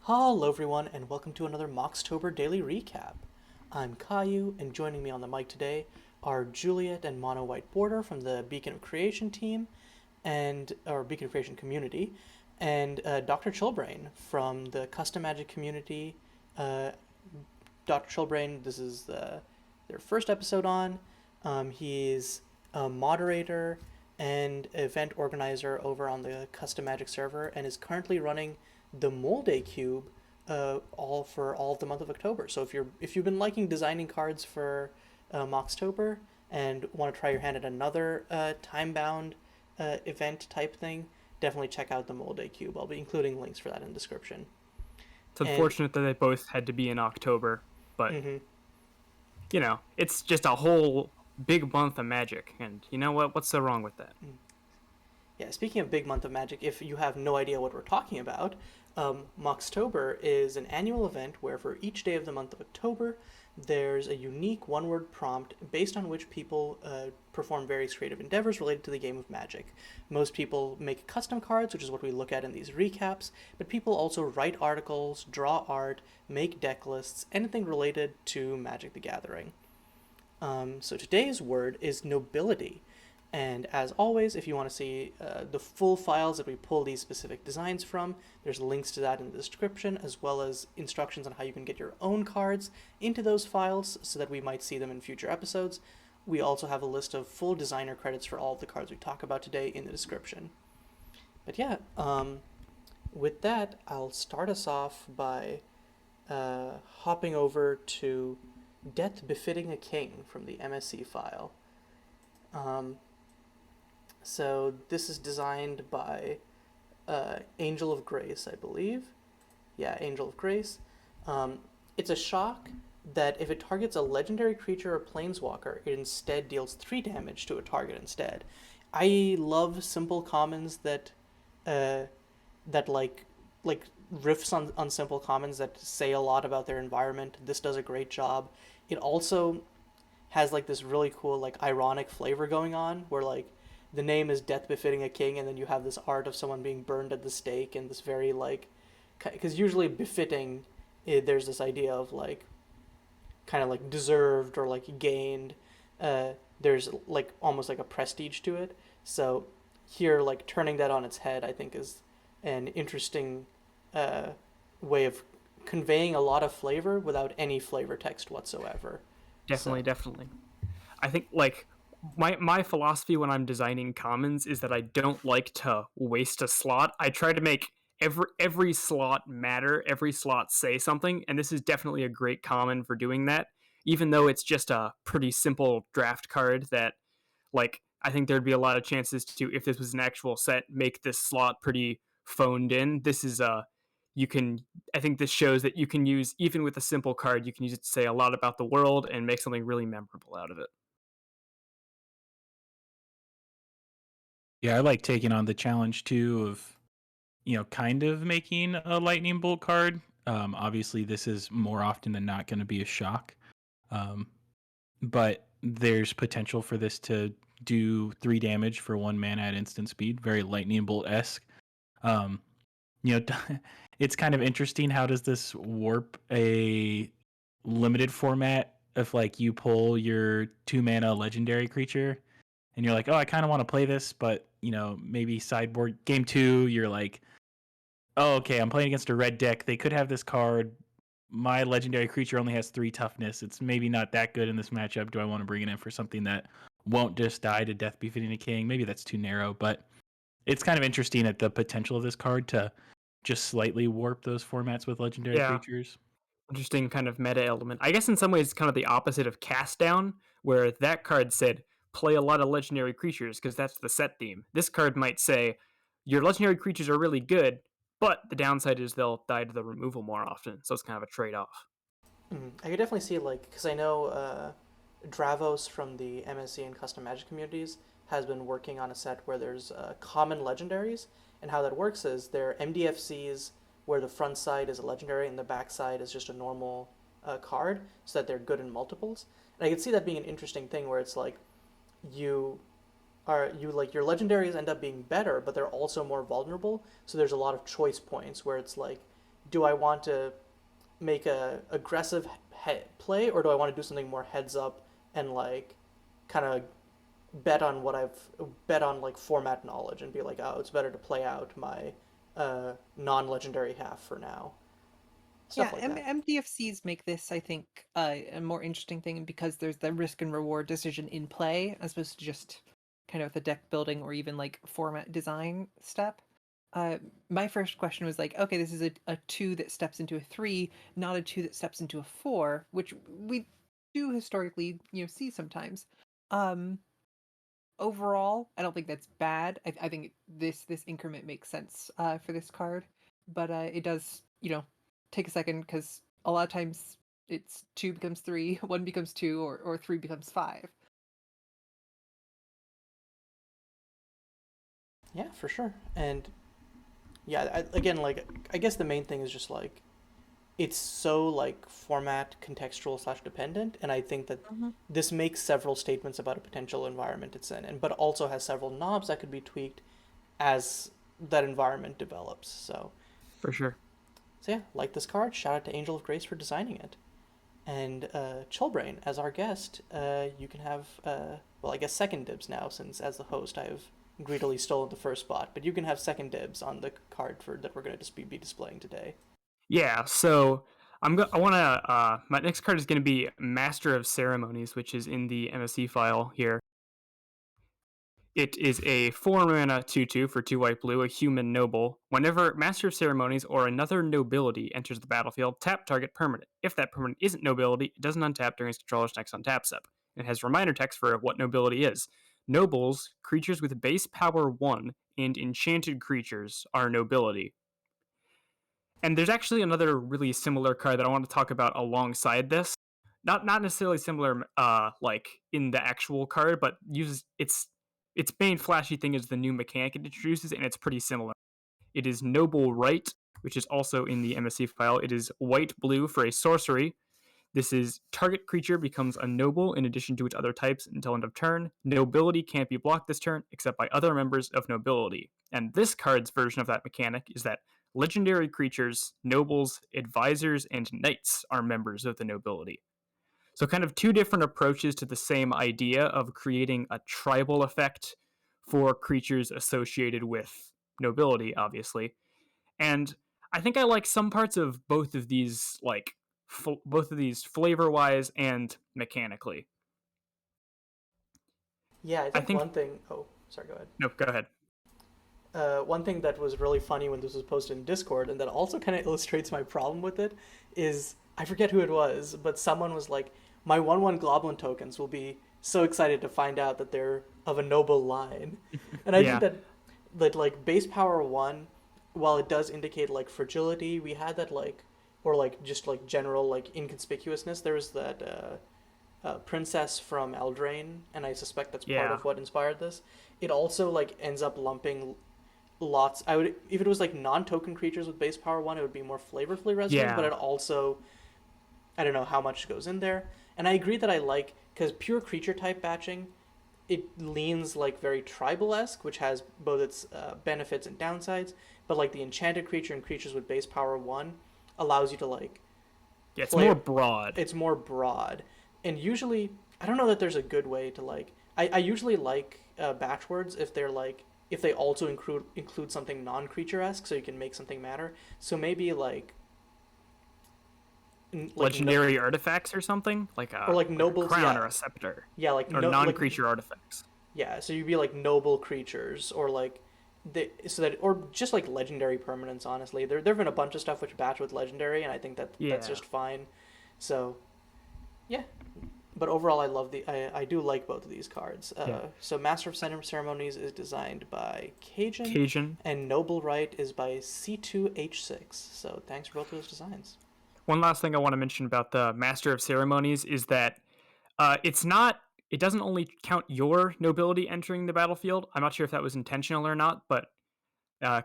Hello, everyone, and welcome to another Moxtober Daily Recap. I'm Caillou, and joining me on the mic today are Juliet and MonoWhiteBorder from the Beacon of Creation team, or Beacon of Creation community, and DrChillbrain from the Custom Magic community. Uh, DrChillbrain, this is their first episode on. He's a moderator and event organizer over on the Custom Magic server, and is currently running the Molde Cube all of the month of October. So if you've been liking designing cards for Moxtober and want to try your hand at another time bound event type thing, definitely check out the Molde Cube. I'll be including links for that in the description. It's And unfortunate that they both had to be in October, but mhm. it's just a whole big month of magic, and you know what? What's so wrong with that? Yeah, speaking of Big Month of Magic, if you have no idea what we're talking about, Moxtober is an annual event where for each day of the month of October, there's a unique one-word prompt based on which people perform various creative endeavors related to the game of Magic. Most people make custom cards, which is what we look at in these recaps, but people also write articles, draw art, make deck lists, anything related to Magic the Gathering. So today's word is nobility. And as always, if you want to see the full files that we pull these specific designs from, there's links to that in the description, as well as instructions on how you can get your own cards into those files so that we might see them in future episodes. We also have a list of full designer credits for all of the cards we talk about today in the description. But yeah, with that, I'll start us off by hopping over to Death Befitting a King from the MSC file. Um, So this is designed by Angel of Grace, I believe. Yeah, Angel of Grace. Um, it's a shock that if it targets a legendary creature or planeswalker, it instead deals 3 damage to a target instead. I love simple commons uh, that like riffs on simple commons that say a lot about their environment. This does a great job. It also has like this really cool like ironic flavor going on where like the name is Death Befitting a King, and then you have this art of someone being burned at the stake, and this very like, because usually befitting, there's this idea of like kind of like deserved or like gained. Uh, there's like almost like a prestige to it. So here, like turning that on its head, I think is an interesting uh, way of conveying a lot of flavor without any flavor text whatsoever. Definitely, So. definitely. I think like my philosophy when I'm designing commons is that I don't like to waste a slot. I try to make every slot matter, every slot say something, and this is definitely a great common for doing that. Even though it's just a pretty simple draft card that like I think there'd be a lot of chances to, if this was an actual set, make this slot pretty phoned in. This is a you can I think this shows that you can use, even with a simple card, you can use it to say a lot about the world and make something really memorable out of it. Yeah, I like taking on the challenge too of, kind of making a lightning bolt card. Obviously, this is more often than not going to be a shock, um, but there's potential for this to do 3 damage for 1 mana at instant speed. Very lightning bolt esque. Um, you know, it's kind of interesting. How does this warp a limited format if like you pull your 2 mana legendary creature and you're like, oh, I kind of want to play this, but maybe sideboard game 2, you're like, oh, okay, I'm playing against a red deck. They could have this card. My legendary creature only has 3 toughness. It's maybe not that good in this matchup. Do I want to bring it in for something that won't just die to Death Befitting a King? Maybe that's too narrow, but it's kind of interesting at the potential of this card to just slightly warp those formats with legendary Yeah, creatures. interesting kind of meta element. I guess in some ways, it's kind of the opposite of Cast Down, where that card said play a lot of legendary creatures because that's the set theme. This card might say your legendary creatures are really good, but the downside is they'll die to the removal more often. So it's kind of a trade off. I could definitely see like because I know Dravos from the MSC and Custom Magic communities has been working on a set where there's common legendaries, and how that works is they're MDFCs where the front side is a legendary and the back side is just a normal card, so that they're good in multiples. And I could see that being an interesting thing where it's like you you like your legendaries end up being better, but they're also more vulnerable. So there's a lot of choice points where it's like do I want to make a aggressive play, or do I want to do something more heads up and like kind of bet on like format knowledge and be like, oh, it's better to play out my non-legendary half for now. Stuff Yeah, like that. MDFCs make this, I think, a more interesting thing because there's the risk and reward decision in play as opposed to just kind of the deck building or even like format design step. My first question was like, okay, this is a two that steps into a three, not a two that steps into a four, which we do historically, see sometimes. Um, Overall, I don't think that's bad. I think this increment makes sense for this card, but it does take a second because a lot of times it's two becomes three, one becomes two, or three becomes five. Yeah, for sure. And yeah, again, like I guess the main thing is just like it's so like format contextual slash dependent, and I think that Mm-hmm. this makes several statements about a potential environment it's in, and but also has several knobs that could be tweaked as that environment develops. For sure. So yeah, like this card. Shout out to Angel of Grace for designing it. And Chillbrain, as our guest, you can have, well, I guess second dibs now, since as the host I've greedily stolen the first spot, but you can have second dibs on the card that we're going to be displaying today. Yeah, so I want to my next card is going to be Master of Ceremonies, which is in the MSC file here. It is a 4 mana 2/2 for 2 white blue, a human noble. Whenever Master of Ceremonies or another nobility enters the battlefield, tap target permanent. If that permanent isn't nobility, it doesn't untap during its controller's next untap step. It has reminder text for what nobility is. Nobles, creatures with base power 1, and enchanted creatures are nobility. And there's actually another really similar card that I want to talk about alongside this. Not necessarily similar, like in the actual card, but uses its main flashy thing is the new mechanic it introduces, and it's pretty similar. It is Noble Right, which is also in the MSC file. It is white blue for a sorcery. This is target creature becomes a noble in addition to its other types until end of turn. Nobility can't be blocked this turn except by other members of nobility. And this card's version of that mechanic is that legendary creatures, nobles, advisors, and knights are members of the nobility. So, kind of two different approaches to the same idea of creating a tribal effect for creatures associated with nobility, obviously. And I think I like some parts of both of these, like both of these flavor wise and mechanically. Yeah, I I think think one thing. Oh, sorry, go ahead. no, go ahead. One thing that was really funny when this was posted in Discord, and that also kind of illustrates my problem with it, is I forget who it was, but someone was like, "My 1/1 Globulin tokens will be so excited to find out that they're of a noble line," and I think Yeah, that like base power 1, while it does indicate like fragility, we had that like or like just like general like inconspicuousness. There was that princess from Eldraine, and I suspect that's part yeah, of what inspired this. It also like ends up lumping lots. I would if it was like non-token creatures with base power 1, it would be more flavorfully resonant, but yeah, it also I don't know how much goes in there. And I agree that I like because pure creature type batching, it leans like very tribal-esque, which has both its benefits and downsides. But like the enchanted creature and creatures with base power 1 allows you to like yeah. It's more play. broad. It's more broad, and usually I don't know that there's a good way to like. I usually like batch words if they're like if they also include something non-creature esque, so you can make something matter. So maybe like no, Legendary artifacts or something or like like a nobles, crown yeah, or a scepter yeah, like or no, like non-creature artifacts. yeah. So you'd be like noble creatures or like so that or just like legendary permanents. Honestly, there've been a bunch of stuff which batch with legendary, and I think that that's Yeah, just fine. So yeah, but overall, I do like both of these cards. yeah. So Master of Ceremonies is designed by Cajun, Cajun. and Noble Right is by C2H6. So thanks for both of those designs. One last thing I want to mention about the Master of Ceremonies is that it's not. It doesn't only count your nobility entering the battlefield. I'm not sure if that was intentional or not, but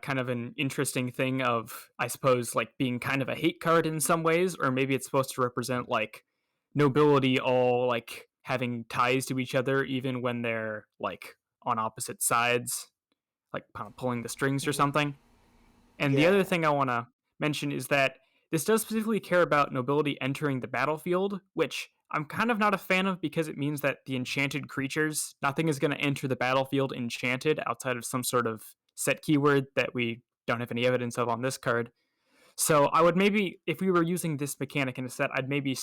kind of an interesting thing of, I suppose, like being kind of a hate card in some ways, or maybe it's supposed to represent like nobility all like having ties to each other, even when they're like on opposite sides, like kind of pulling the strings or Mm, something. And the other yeah, thing I want to mention is that this does specifically care about nobility entering the battlefield, which I'm kind of not a fan of because it means that the enchanted creatures, nothing is going to enter the battlefield enchanted outside of some sort of set keyword that we don't have any evidence of on this card. So I would maybe, if we were using this mechanic in a set, I'd maybe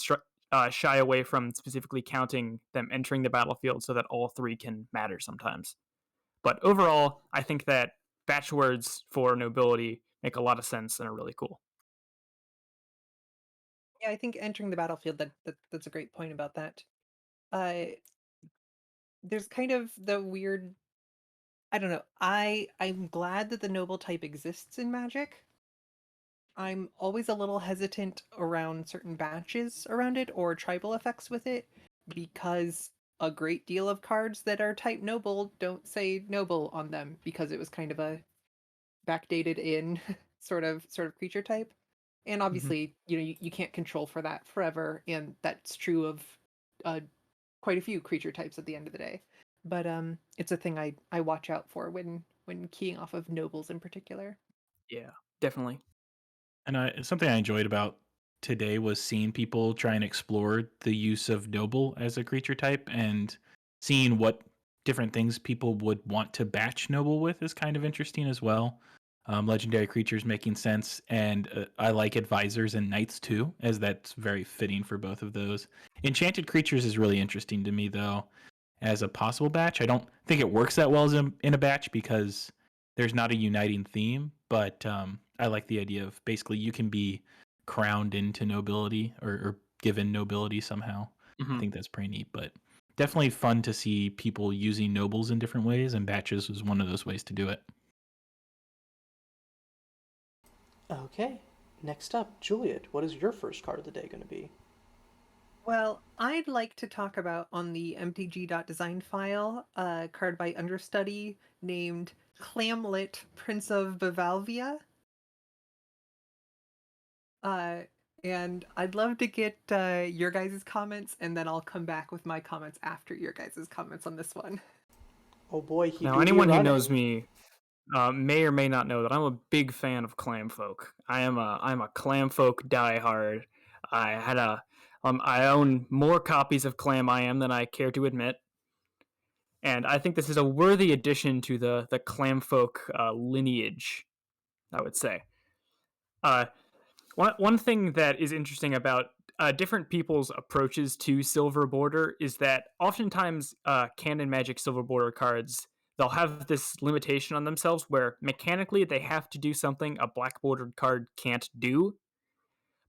shy away from specifically counting them entering the battlefield so that all three can matter sometimes. But overall, I think that batch words for nobility make a lot of sense and are really cool. Yeah, I think entering the battlefield, that's a great point about that. Uh, there's kind of the weird, I don't know. I'm glad that the noble type exists in Magic. I'm always a little hesitant around certain batches around it or tribal effects with it because a great deal of cards that are type noble don't say noble on them because it was kind of a backdated in sort of creature type. And obviously, you can't control for that forever, and that's true of uh, quite a few creature types at the end of the day. But it's a thing I watch out for when keying off of nobles in particular. Yeah, definitely. And something I enjoyed about today was seeing people try and explore the use of noble as a creature type and seeing what different things people would want to batch noble with is kind of interesting as well. Legendary creatures making sense, and I like advisors and knights too, as that's very fitting for both of those. Enchanted creatures is really interesting to me though, as a possible batch. I don't think it works that well as in a batch because there's not a uniting theme, but I like the idea of basically you can be crowned into nobility or given nobility somehow. I think that's pretty neat, but definitely fun to see people using nobles in different ways, and batches was one of those ways to do it. Okay, next up, Juliet, what is your first card of the day going to be? Well, I'd like to talk about on the mtg.design file a card by Understudy named Clamlet, Prince of Bivalvia. Uh, and I'd love to get your guys' comments, and then I'll come back with my comments after your guys' comments on this one. Oh boy, he Now, do be anyone who running. knows me may or may not know that I'm a big fan of Clamfolk. I'm a Clamfolk diehard. I own more copies of Clam I Am than I care to admit, and I think this is a worthy addition to the Clamfolk lineage. I would say. Uh, one thing that is interesting about different people's approaches to Silver Border is that oftentimes Canon Magic Silver Border cards, they'll have this limitation on themselves where mechanically they have to do something a black bordered card can't do.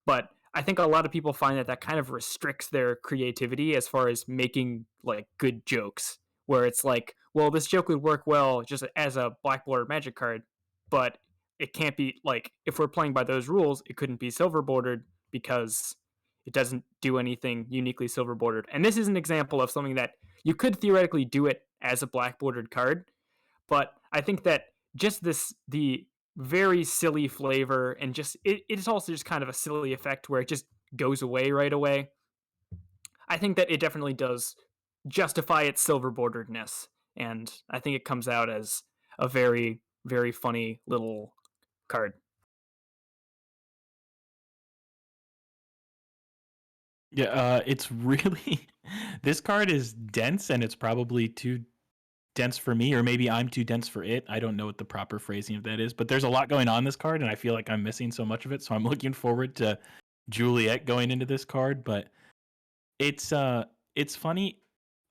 But I think a lot of people find that kind of restricts their creativity as far as making like good jokes, where it's like, well, this joke would work well just as a black bordered Magic card, but it can't be like if we're playing by those rules, it couldn't be silver bordered because it doesn't do anything uniquely silver bordered. And this is an example of something that you could theoretically do it as a black bordered card, but I think that just the very silly flavor and just it's also just kind of a silly effect where it just goes away right away. I think that it definitely does justify its silver borderedness, and I think it comes out as a very, very funny little card. Yeah, it's really this card is dense, and it's probably too dense for me, or maybe I'm too dense for it. I don't know what the proper phrasing of that is, but there's a lot going on in this card, and I feel like I'm missing so much of it. So I'm looking forward to Juliet going into this card, but it's funny.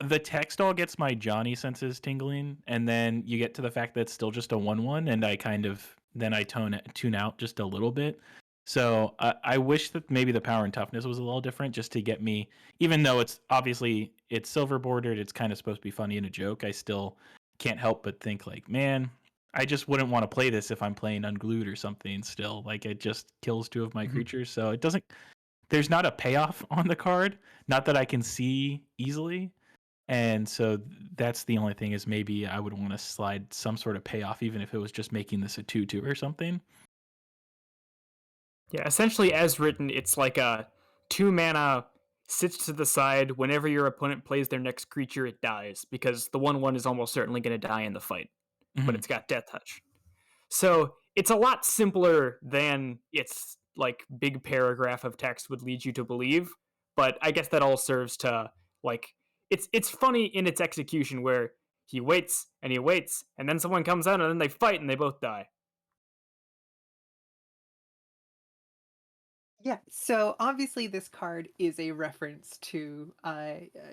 The text all gets my Johnny senses tingling, and then you get to the fact that it's still just a 1/1, and I kind of then I tune out just a little bit. So I wish that maybe the power and toughness was a little different, just to get me. Even though it's obviously it's silver bordered, it's kind of supposed to be funny and a joke. I still can't help but think like, man, I just wouldn't want to play this if I'm playing unglued or something. Still, like it just kills two of my creatures, so it doesn't. There's not a payoff on the card, not that I can see easily. And so that's the only thing is maybe I would want to slide some sort of payoff, even if it was just making this a 2/2 or something. Yeah, essentially as written, it's like a 2 mana sits to the side. Whenever your opponent plays their next creature, it dies because the 1/1 is almost certainly going to die in the fight, but Mhm. it's got Death Touch. So it's a lot simpler than its like big paragraph of text would lead you to believe. But I guess that all serves to like it's funny in its execution where he waits and then someone comes out and then they fight and they both die. Yeah, so obviously this card is a reference to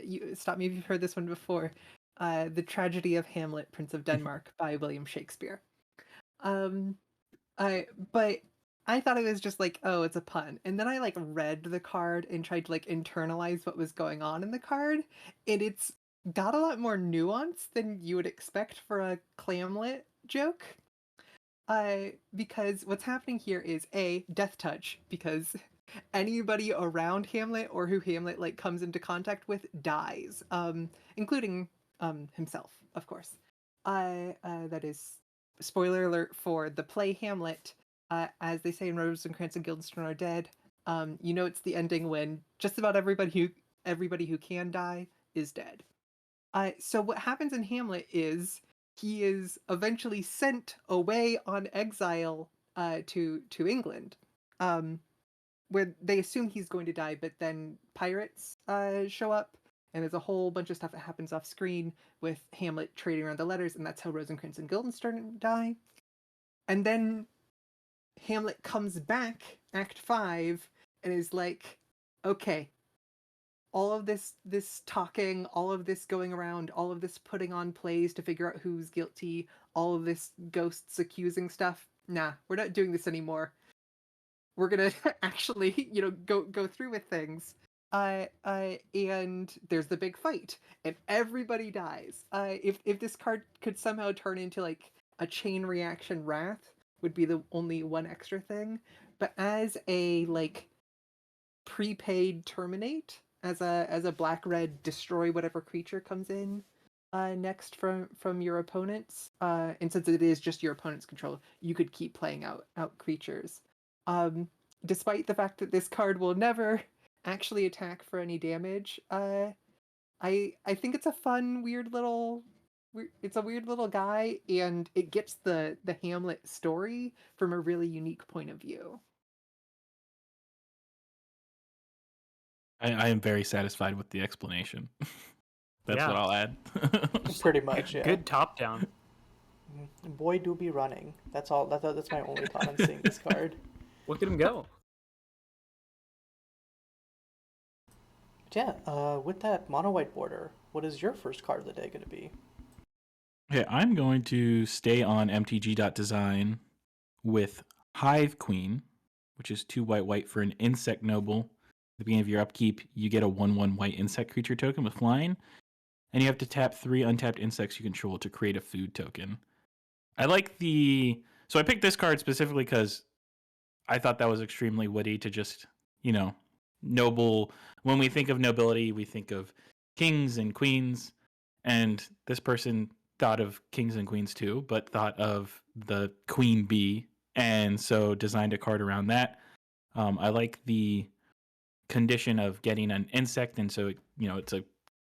you stop me if you've heard this one before. The Tragedy of Hamlet, Prince of Denmark by William Shakespeare. Um but I thought it was just like, oh, it's a pun. And then I like read the card and tried to like internalize what was going on in the card, and it's got a lot more nuance than you would expect for a Clamlet joke. Because what's happening here is a death touch, because anybody around Hamlet or who Hamlet like comes into contact with dies, including himself, of course. That is spoiler alert for the play Hamlet. As they say in Rosencrantz and Guildenstern are dead. You know it's the ending when just about everybody who can die is dead. So what happens in Hamlet is he is eventually sent away on exile to England, where they assume he's going to die, but then pirates show up, and there's a whole bunch of stuff that happens off screen with Hamlet trading around the letters, and that's how Rosencrantz and Guildenstern die. And then Hamlet comes back, Act 5, and is like, okay, all of this talking, all of this going around, all of this putting on plays to figure out who's guilty, all of this ghosts accusing stuff. Nah, we're not doing this anymore. We're gonna actually, go through with things. And there's the big fight, and everybody dies. If this card could somehow turn into like a chain reaction wrath, would be the only one extra thing. But as a like prepaid terminate, as a black red destroy whatever creature comes in next from your opponents, and since it is just your opponent's control, you could keep playing out creatures. Despite the fact that this card will never actually attack for any damage, I think it's a fun it's a weird little guy, and it gets the Hamlet story from a really unique point of view. I am very satisfied with the explanation. That's Yeah. what I'll add. Pretty much, yeah. Good top down. Boy, do be running. That's all. That's my only thought on seeing this card. Look at him go. But yeah, with that MonoWhiteBorder, what is your first card of the day going to be? Okay, I'm going to stay on mtg.design with Hive Queen, which is 2 white for an insect noble. At the beginning of your upkeep, you get a 1/1 white insect creature token with flying, and you have to tap 3 untapped insects you control to create a food token. I like so I picked this card specifically because I thought that was extremely witty to just, noble. When we think of nobility, we think of kings and queens, and this person thought of kings and queens too, but thought of the queen bee, and so designed a card around that. I like the condition of getting an insect, and so it's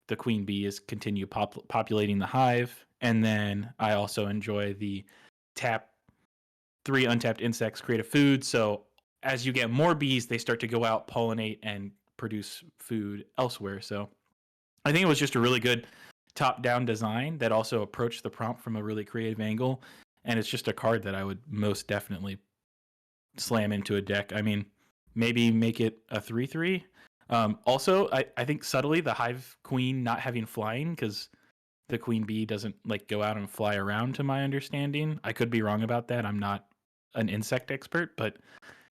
the queen bee is continue populating the hive, and then I also enjoy the tap 3 untapped insects, create a food. So as you get more bees, they start to go out, pollinate, and produce food elsewhere. So I think it was just a really good top-down design that also approached the prompt from a really creative angle. And it's just a card that I would most definitely slam into a deck. I mean, maybe make it a 3/3. Also, I think subtly the Hive Queen not having flying, because the queen bee doesn't like go out and fly around, to my understanding. I could be wrong about that. I'm not an insect expert, but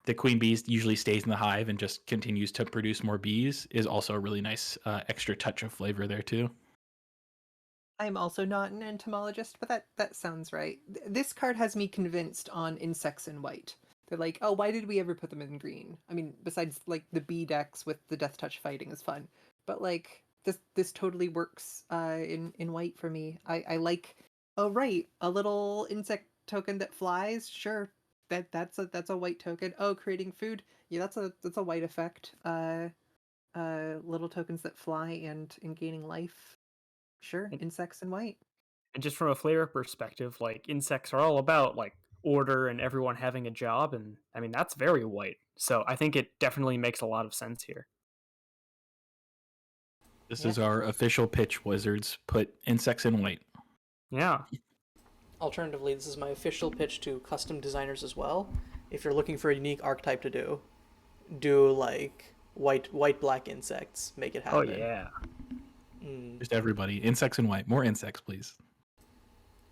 the queen bee usually stays in the hive and just continues to produce more bees is also a really nice extra touch of flavor there too. I'm also not an entomologist, but that sounds right. This card has me convinced on insects in white. They're like, oh, why did we ever put them in green? I mean, besides like the bee decks with the death touch fighting is fun, but like this totally works in white for me. I like, oh right, a little insect token that flies. Sure, that's a white token. Oh, creating food. Yeah, that's a white effect. Little tokens that fly and gaining life. Sure, insects in white. And just from a flavor perspective, like insects are all about like order and everyone having a job, and I mean that's very white. So I think it definitely makes a lot of sense here. This Yeah. is our official pitch, Wizards. Put insects in white. Yeah. Alternatively, this is my official pitch to custom designers as well. If you're looking for a unique archetype to do like white black insects, make it Oh happen. yeah. Just everybody. Insects in white. More insects, please.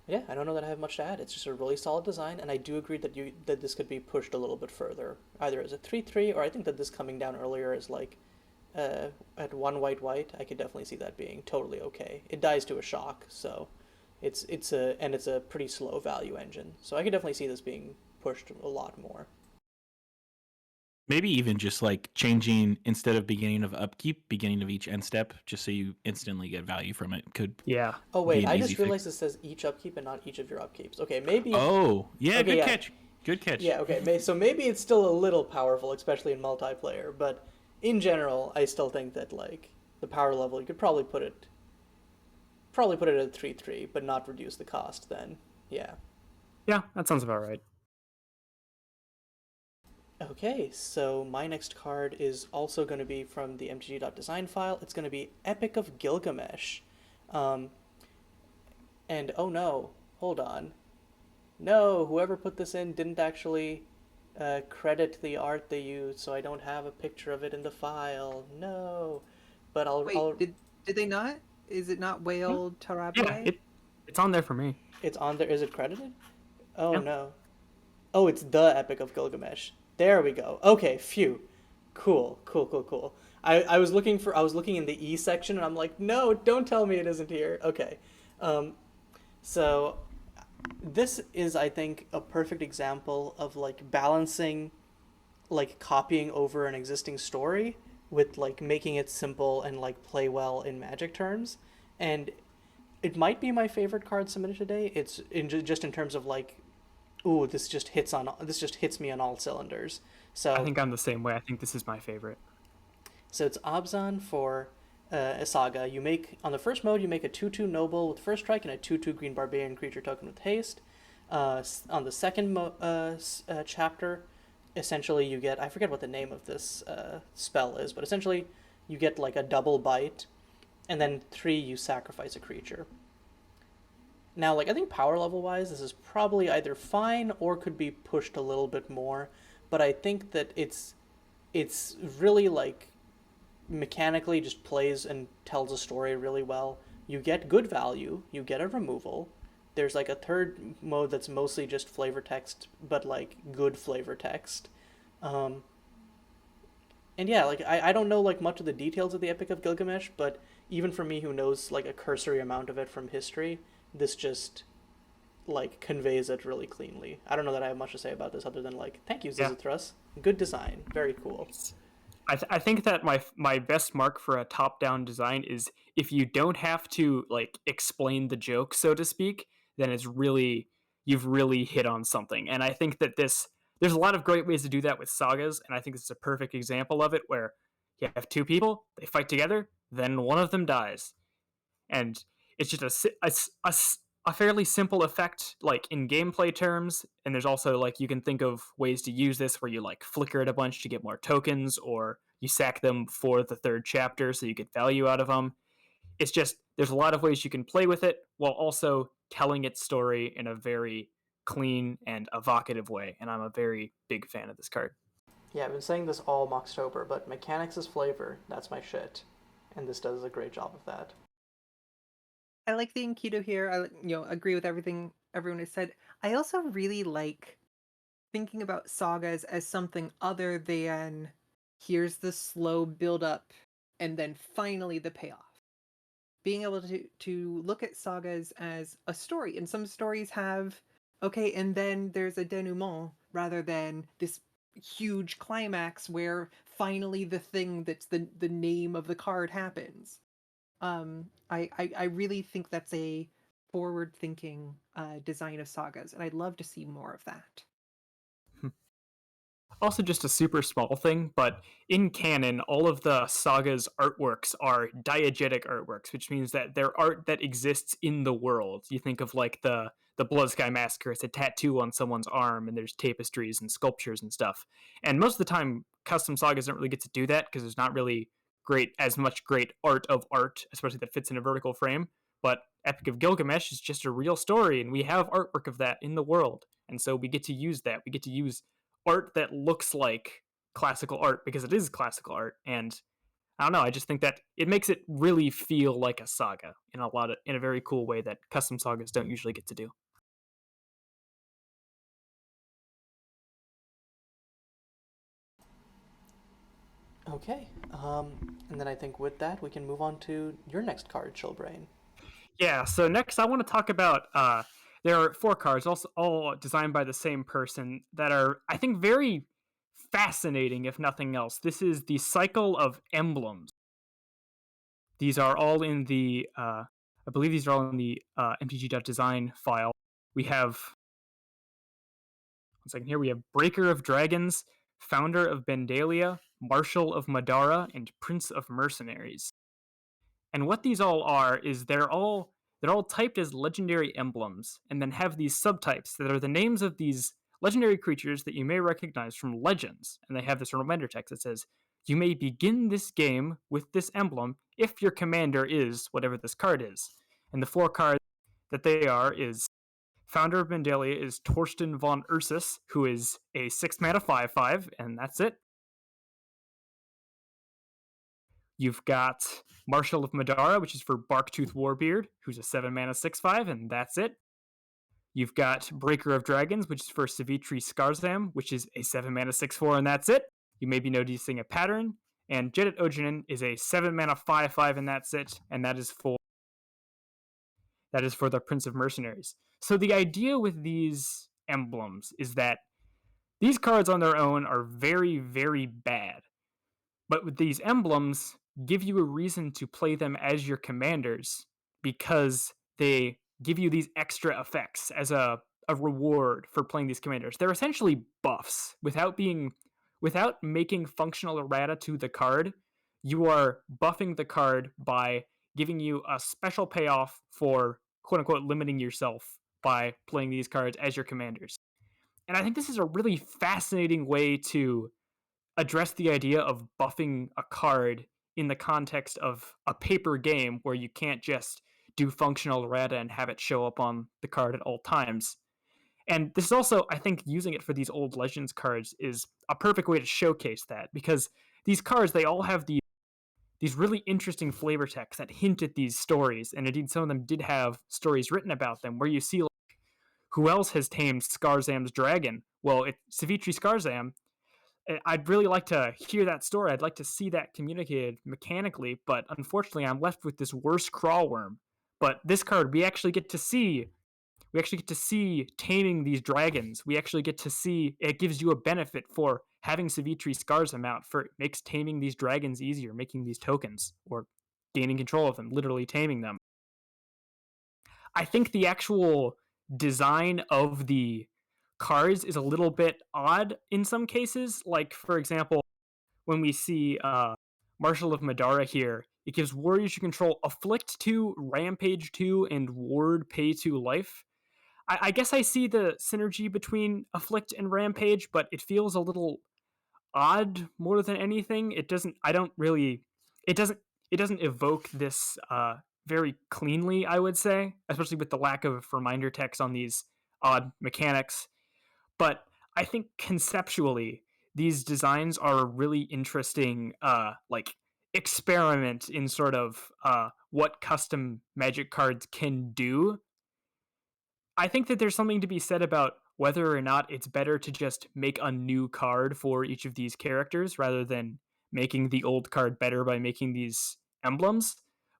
Yeah, I don't know that I have much to add. It's just a really solid design, and I do agree that this could be pushed a little bit further, either as a 3/3, or I think that this coming down earlier is like at 1 white. I could definitely see that being totally okay. It dies to a shock, so it's a pretty slow value engine. So I could definitely see this being pushed a lot more. Maybe even just like changing instead of beginning of upkeep, beginning of each end step, just so you instantly get value from it. Could Yeah. Oh be wait, an I easy just fix. realized it says each upkeep and not each of your upkeeps. Okay, maybe. Oh, yeah, Okay, good yeah. catch. Good catch. Yeah, okay. So maybe it's still a little powerful, especially in multiplayer. But in general, I still think that like the power level, you could probably put it at 3/3, but not reduce the cost. Then, yeah. Yeah, that sounds about right. Okay, so my next card is also going to be from the mtg.design file. It's going to be Epic of Gilgamesh. And oh no, hold on. No, whoever put this in didn't actually credit the art they used, so I don't have a picture of it in the file. No. But Wait, I'll did they not? Is it not Whale Tarabue? Yeah, it's on there for me. it's on there. Is it credited? Oh Yeah. no. Oh, it's the Epic of Gilgamesh. There we go. Okay, phew. Cool. I was looking in the E section and I'm like, no, don't tell me it isn't here. Okay. So this is, I think, a perfect example of like balancing like copying over an existing story with like making it simple and like play well in Magic terms. And it might be my favorite card submitted today. It's just in terms of like, ooh, this just hits me on all cylinders. So I think I'm the same way. I think this is my favorite. So it's Abzan for a saga. You make on the first mode, you make a 2/2 noble with first strike and a 2/2 green barbarian creature token with haste. On the second chapter, essentially you get, I forget what the name of this spell is, but essentially you get like a double bite, and then 3 you sacrifice a creature. Now, like I think power level wise, this is probably either fine or could be pushed a little bit more, but I think that it's really like mechanically just plays and tells a story really well. You get good value, you get a removal. There's like a third mode that's mostly just flavor text, but like good flavor text. And yeah, like I don't know like much of the details of the Epic of Gilgamesh, but even for me who knows like a cursory amount of it from history, this just like conveys it really cleanly. I don't know that I have much to say about this other than like, thank you, Yeah. Xisuthrus. Good design, very cool. I think that my best mark for a top-down design is if you don't have to like explain the joke, so to speak, then you've really hit on something. And I think that there's a lot of great ways to do that with sagas, and I think this is a perfect example of it where you have two people, they fight together, then one of them dies. And it's just a fairly simple effect like in gameplay terms, and there's also like you can think of ways to use this where you like flicker it a bunch to get more tokens, or you sack them for the third chapter so you get value out of them. It's just there's a lot of ways you can play with it while also telling its story in a very clean and evocative way, and I'm a very big fan of this card. Yeah, I've been saying this all Moxtober, but mechanics is flavor. That's my shit. And this does a great job of that. I like the Enkidu here. I agree with everything everyone has said. I also really like thinking about sagas as something other than here's the slow build up and then finally the payoff. Being able to look at sagas as a story, and some stories have okay, and then there's a denouement rather than this huge climax where finally the thing that's the name of the card happens. I really think that's a forward thinking design of sagas, and I'd love to see more of that. Also, just a super small thing, but in canon, all of the saga's artworks are diegetic artworks, which means that they're art that exists in the world. You think of like the the Blood Sky Massacre. It's a tattoo on someone's arm, and there's tapestries and sculptures and stuff. And most of the time, custom sagas don't really get to do that because there's not really much great art, especially that fits in a vertical frame. But Epic of Gilgamesh is just a real story, and we have artwork of that in the world. And so we get to use that. We get to use art that looks like classical art because it is classical art. And I don't know, I just think that it makes it really feel like a saga in a very cool way that custom sagas don't usually get to do. Okay. And then I think with that, we can move on to your next card, Chillbrain. Yeah, so next I want to talk about there are 4 cards, also all designed by the same person, that are, I think, very fascinating, if nothing else. This is the Cycle of Emblems. These are all in the, I believe these are all in the mtg.design file. We have, one second here, we have Breaker of Dragons, Founder of Bendalia, Marshal of Madara, and Prince of Mercenaries. And what these all are is they're all typed as legendary emblems, and then have these subtypes that are the names of these legendary creatures that you may recognize from legends. And they have this reminder text that says, you may begin this game with this emblem if your commander is whatever this card is. And the 4 cards that they are is Founder of Bendalia is Torsten von Ursus, who is a 6-mana 5/5, and that's it. You've got Marshal of Madara, which is for Barktooth Warbeard, who's a 7-mana 6/5, and that's it. You've got Breaker of Dragons, which is for Savitri Skarzam, which is a 7-mana 6/4, and that's it. You may be noticing a pattern. And Jedit Ojinin is a 7-mana 5/5, and that's it. And that is for the Prince of Mercenaries. So the idea with these emblems is that these cards on their own are very, very bad. But with these emblems, give you a reason to play them as your commanders because they give you these extra effects as a reward for playing these commanders. They're essentially buffs without making functional errata to the card. You are buffing the card by giving you a special payoff for quote unquote limiting yourself by playing these cards as your commanders. And I think this is a really fascinating way to address the idea of buffing a card in the context of a paper game where you can't just do functional errata and have it show up on the card at all times. And this is also, I think, using it for these old Legends cards is a perfect way to showcase that, because these cards, they all have these really interesting flavor texts that hint at these stories, and indeed some of them did have stories written about them, where you see, like, who else has tamed Skarzam's dragon? Well, it's Savitri Skarzam. I'd really like to hear that story. I'd like to see that communicated mechanically, but unfortunately, I'm left with this worse crawl worm. But this card, we actually get to see taming these dragons. We actually get to see it gives you a benefit for having Savitri Skarzam out, for it makes taming these dragons easier, making these tokens or gaining control of them, literally taming them. I think the actual design of the cards is a little bit odd in some cases. Like, for example, when we see Marshal of Madara here, it gives warriors you control Afflict 2, Rampage 2, and Ward Pay 2 life. I guess I see the synergy between Afflict and Rampage, but it feels a little odd more than anything. It doesn't evoke this very cleanly, I would say, especially with the lack of reminder text on these odd mechanics. But I think conceptually, these designs are a really interesting experiment in sort of what custom Magic cards can do. I think that there's something to be said about whether or not it's better to just make a new card for each of these characters rather than making the old card better by making these emblems.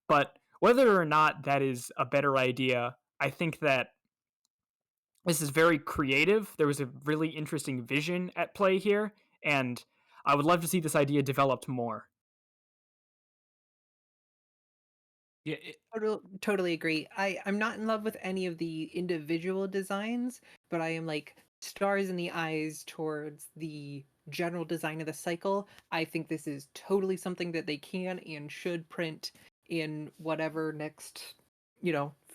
But whether or not that is a better idea, I think that this is very creative. There was a really interesting vision at play here, and I would love to see this idea developed more. Yeah, Totally agree. I'm not in love with any of the individual designs, but I am like stars in the eyes towards the general design of the cycle. I think this is totally something that they can and should print in whatever next,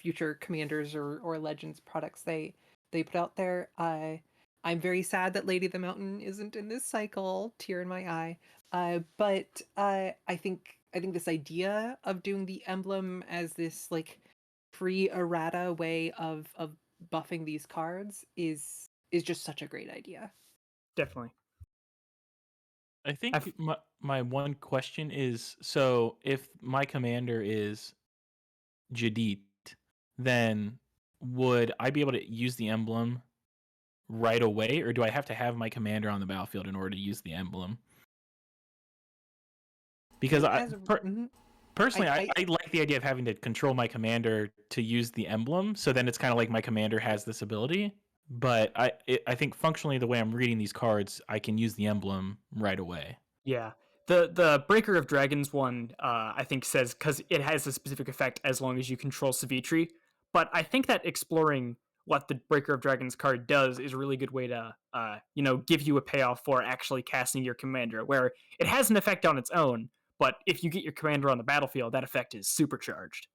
future commanders or legends products they put out there. I'm very sad that Lady of the Mountain isn't in this cycle. Tear in my eye. But I think this idea of doing the emblem as this like pre-errata way of buffing these cards is just such a great idea. Definitely. I think my one question is, so if my commander is Jadit, then would I be able to use the emblem right away, or do I have to have my commander on the battlefield in order to use the emblem? Because personally, I like the idea of having to control my commander to use the emblem, so then it's kind of like my commander has this ability. But I think functionally, the way I'm reading these cards, I can use the emblem right away. Yeah. The Breaker of Dragons one, I think says because it has a specific effect as long as you control Savitri. But I think that exploring what the Breaker of Dragons card does is a really good way to, give you a payoff for actually casting your commander, where it has an effect on its own, but if you get your commander on the battlefield, that effect is supercharged.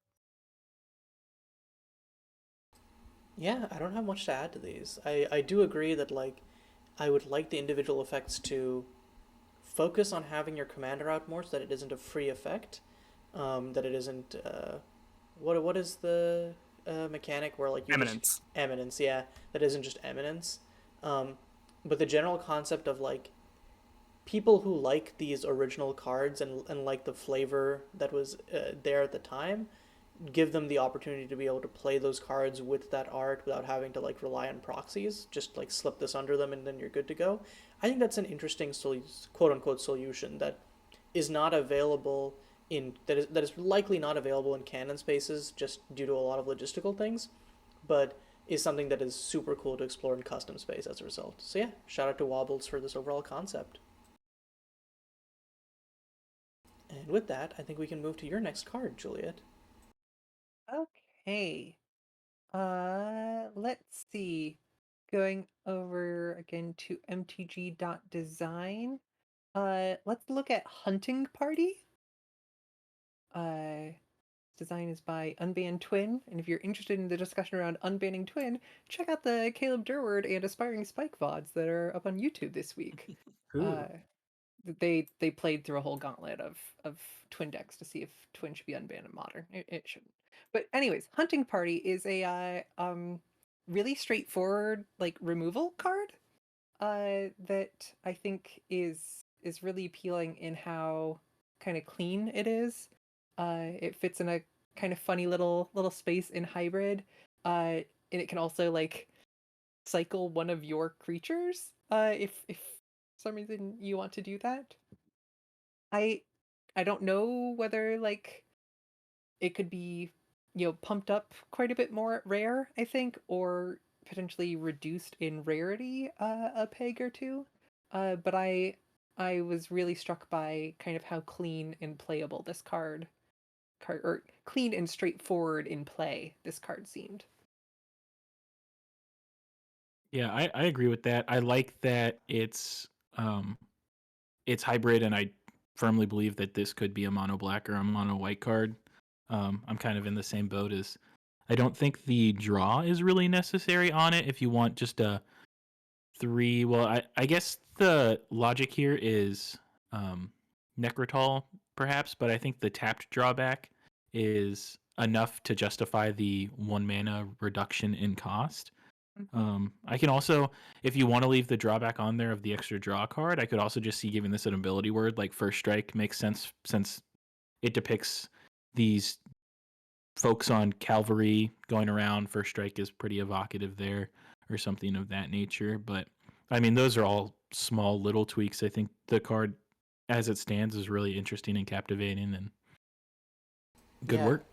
Yeah, I don't have much to add to these. I do agree that like I would like the individual effects to focus on having your commander out more so that it isn't a free effect. That it isn't what is the mechanic where like you Eminence. Eminence, yeah. That isn't just eminence. Um, but the general concept of like people who like these original cards and like the flavor that was there at the time give them the opportunity to be able to play those cards with that art without having to like rely on proxies. Just like slip this under them and then you're good to go. I think that's an interesting quote unquote solution that is not available that is likely not available in canon spaces just due to a lot of logistical things, but is something that is super cool to explore in custom space as a result. So yeah, shout out to Wobbles for this overall concept. And with that, I think we can move to your next card, Juliet. Okay. Let's see. Going over again to mtg.design. Let's look at Hunting Party. Design is by UnbanTwin, and if you're interested in the discussion around unbanning Twin, check out the Caleb Durward and Aspiring Spike VODs that are up on YouTube this week. Ooh. They played through a whole gauntlet of Twin decks to see if Twin should be unbanned in Modern. It shouldn't. But anyways, Hunting Party is a really straightforward like removal card that I think is really appealing in how kind of clean it is. It fits in a kind of funny little space in hybrid, and it can also like cycle one of your creatures if for some reason you want to do that. I I don't know whether like it could be pumped up quite a bit more at rare, I think, or potentially reduced in rarity a peg or two. But I was really struck by kind of how clean and playable this card or clean and straightforward in play this card seemed. Yeah, I agree with that. I like that it's hybrid, and I firmly believe that this could be a mono black or a mono white card. I'm kind of in the same boat as I don't think the draw is really necessary on it if you want just a three. Well, I guess the logic here is Necrotol, perhaps, but I think the tapped drawback is enough to justify the 1 mana reduction in cost. I can also, if you want to leave the drawback on there of the extra draw card, I could also just see giving this an ability word like First Strike makes sense since it depicts these folks on cavalry going around. First Strike is pretty evocative there, or something of that nature. But I mean, those are all small little tweaks. I think the card, as it stands, is really interesting and captivating, and good Yeah. work.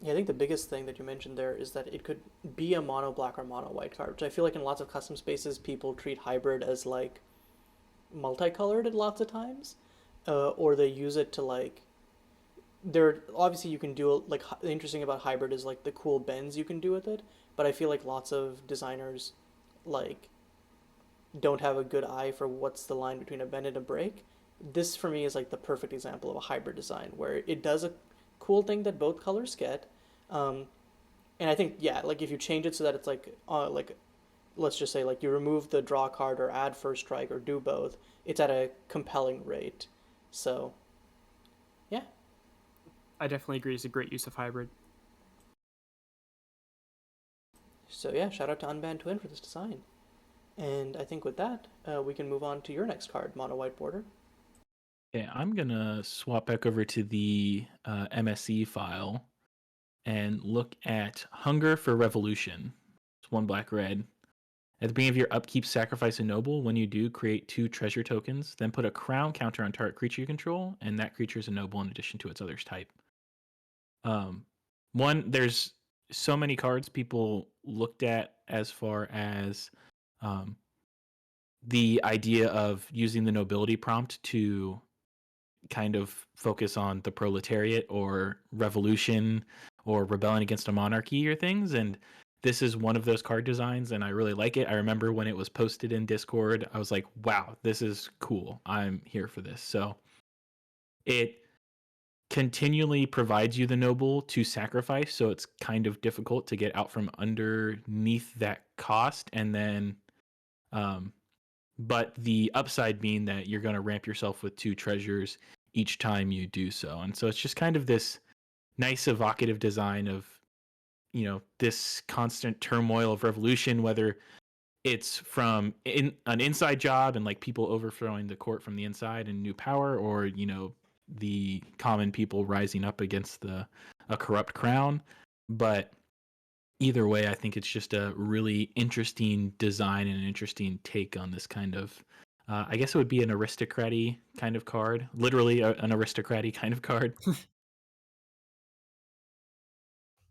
Yeah, I think the biggest thing that you mentioned there is that it could be a mono black or mono white card, which I feel like in lots of custom spaces people treat hybrid as like multicolored at lots of times, or they use it to like. There obviously you can do like the interesting about hybrid is like the cool bends you can do with it, but I feel like lots of designers like don't have a good eye for what's the line between a bend and a break. This for me is like the perfect example of a hybrid design where it does a cool thing that both colors get, um, And I think, yeah, like if you change it so that it's like let's just say like you remove the draw card or add first strike or do both, it's at a compelling rate. So yeah. I definitely agree. It's a great use of hybrid. So yeah, shout out to UnbanTwin for this design. And I think with that, we can move on to your next card, MonoWhiteBorder. Okay, I'm gonna swap back over to the MSE file and look at Hunger for Revolution. It's 1 black red. At the beginning of your upkeep, sacrifice a noble. When you do, create 2 treasure tokens. Then put a crown counter on target creature you control, and that creature is a noble in addition to its other's type. There's so many cards people looked at as far as the idea of using the nobility prompt to kind of focus on the proletariat or revolution or rebelling against a monarchy or things. And this is one of those card designs, and I really like it. I remember when it was posted in Discord, I was like, wow, this is cool. I'm here for this. So it continually provides you the noble to sacrifice, so it's kind of difficult to get out from underneath that cost. And then but the upside being that you're going to ramp yourself with 2 treasures each time you do so. And so it's just kind of this nice evocative design of, this constant turmoil of revolution, whether it's from an inside job and like people overthrowing the court from the inside and new power, or the common people rising up against a corrupt crown. But either way, I think it's just a really interesting design and an interesting take on this kind of I guess it would be an aristocraty kind of card, literally an aristocraty kind of card.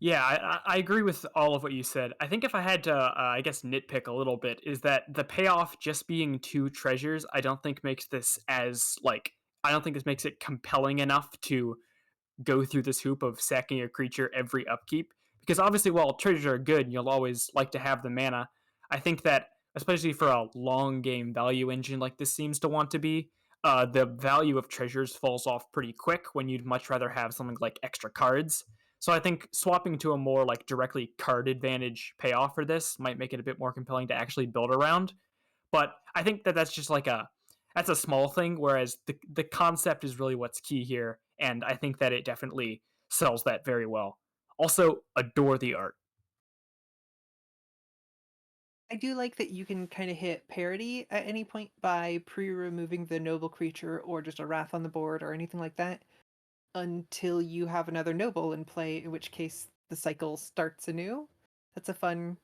Yeah, I agree with all of what you said. I think if I had to, I guess, nitpick a little bit, is that the payoff just being 2 treasures, I don't think makes this as, like, I don't think this makes it compelling enough to go through this hoop of sacking a creature every upkeep. Because obviously, while treasures are good, you'll always like to have the mana. I think that, especially for a long game value engine like this seems to want to be, the value of treasures falls off pretty quick when you'd much rather have something like extra cards. So I think swapping to a more like directly card advantage payoff for this might make it a bit more compelling to actually build around. But I think that that's just like that's a small thing, whereas the concept is really what's key here, and I think that it definitely sells that very well. Also, adore the art. I do like that you can kind of hit parity at any point by pre-removing the noble creature or just a wrath on the board or anything like that until you have another noble in play, in which case the cycle starts anew. That's a fun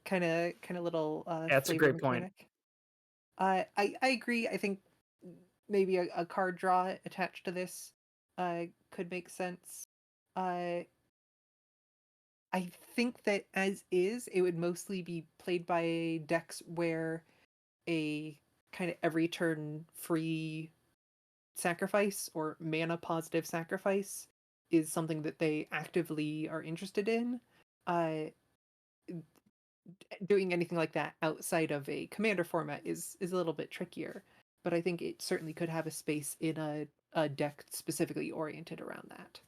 kind of little That's a flavor great point. mechanic. I agree. I think maybe a card draw attached to this could make sense. I think that as is, it would mostly be played by decks where a kind of every turn free sacrifice or mana positive sacrifice is something that they actively are interested in. Uh, Doing anything like that outside of a commander format is a little bit trickier, but I think it certainly could have a space in a deck specifically oriented around that.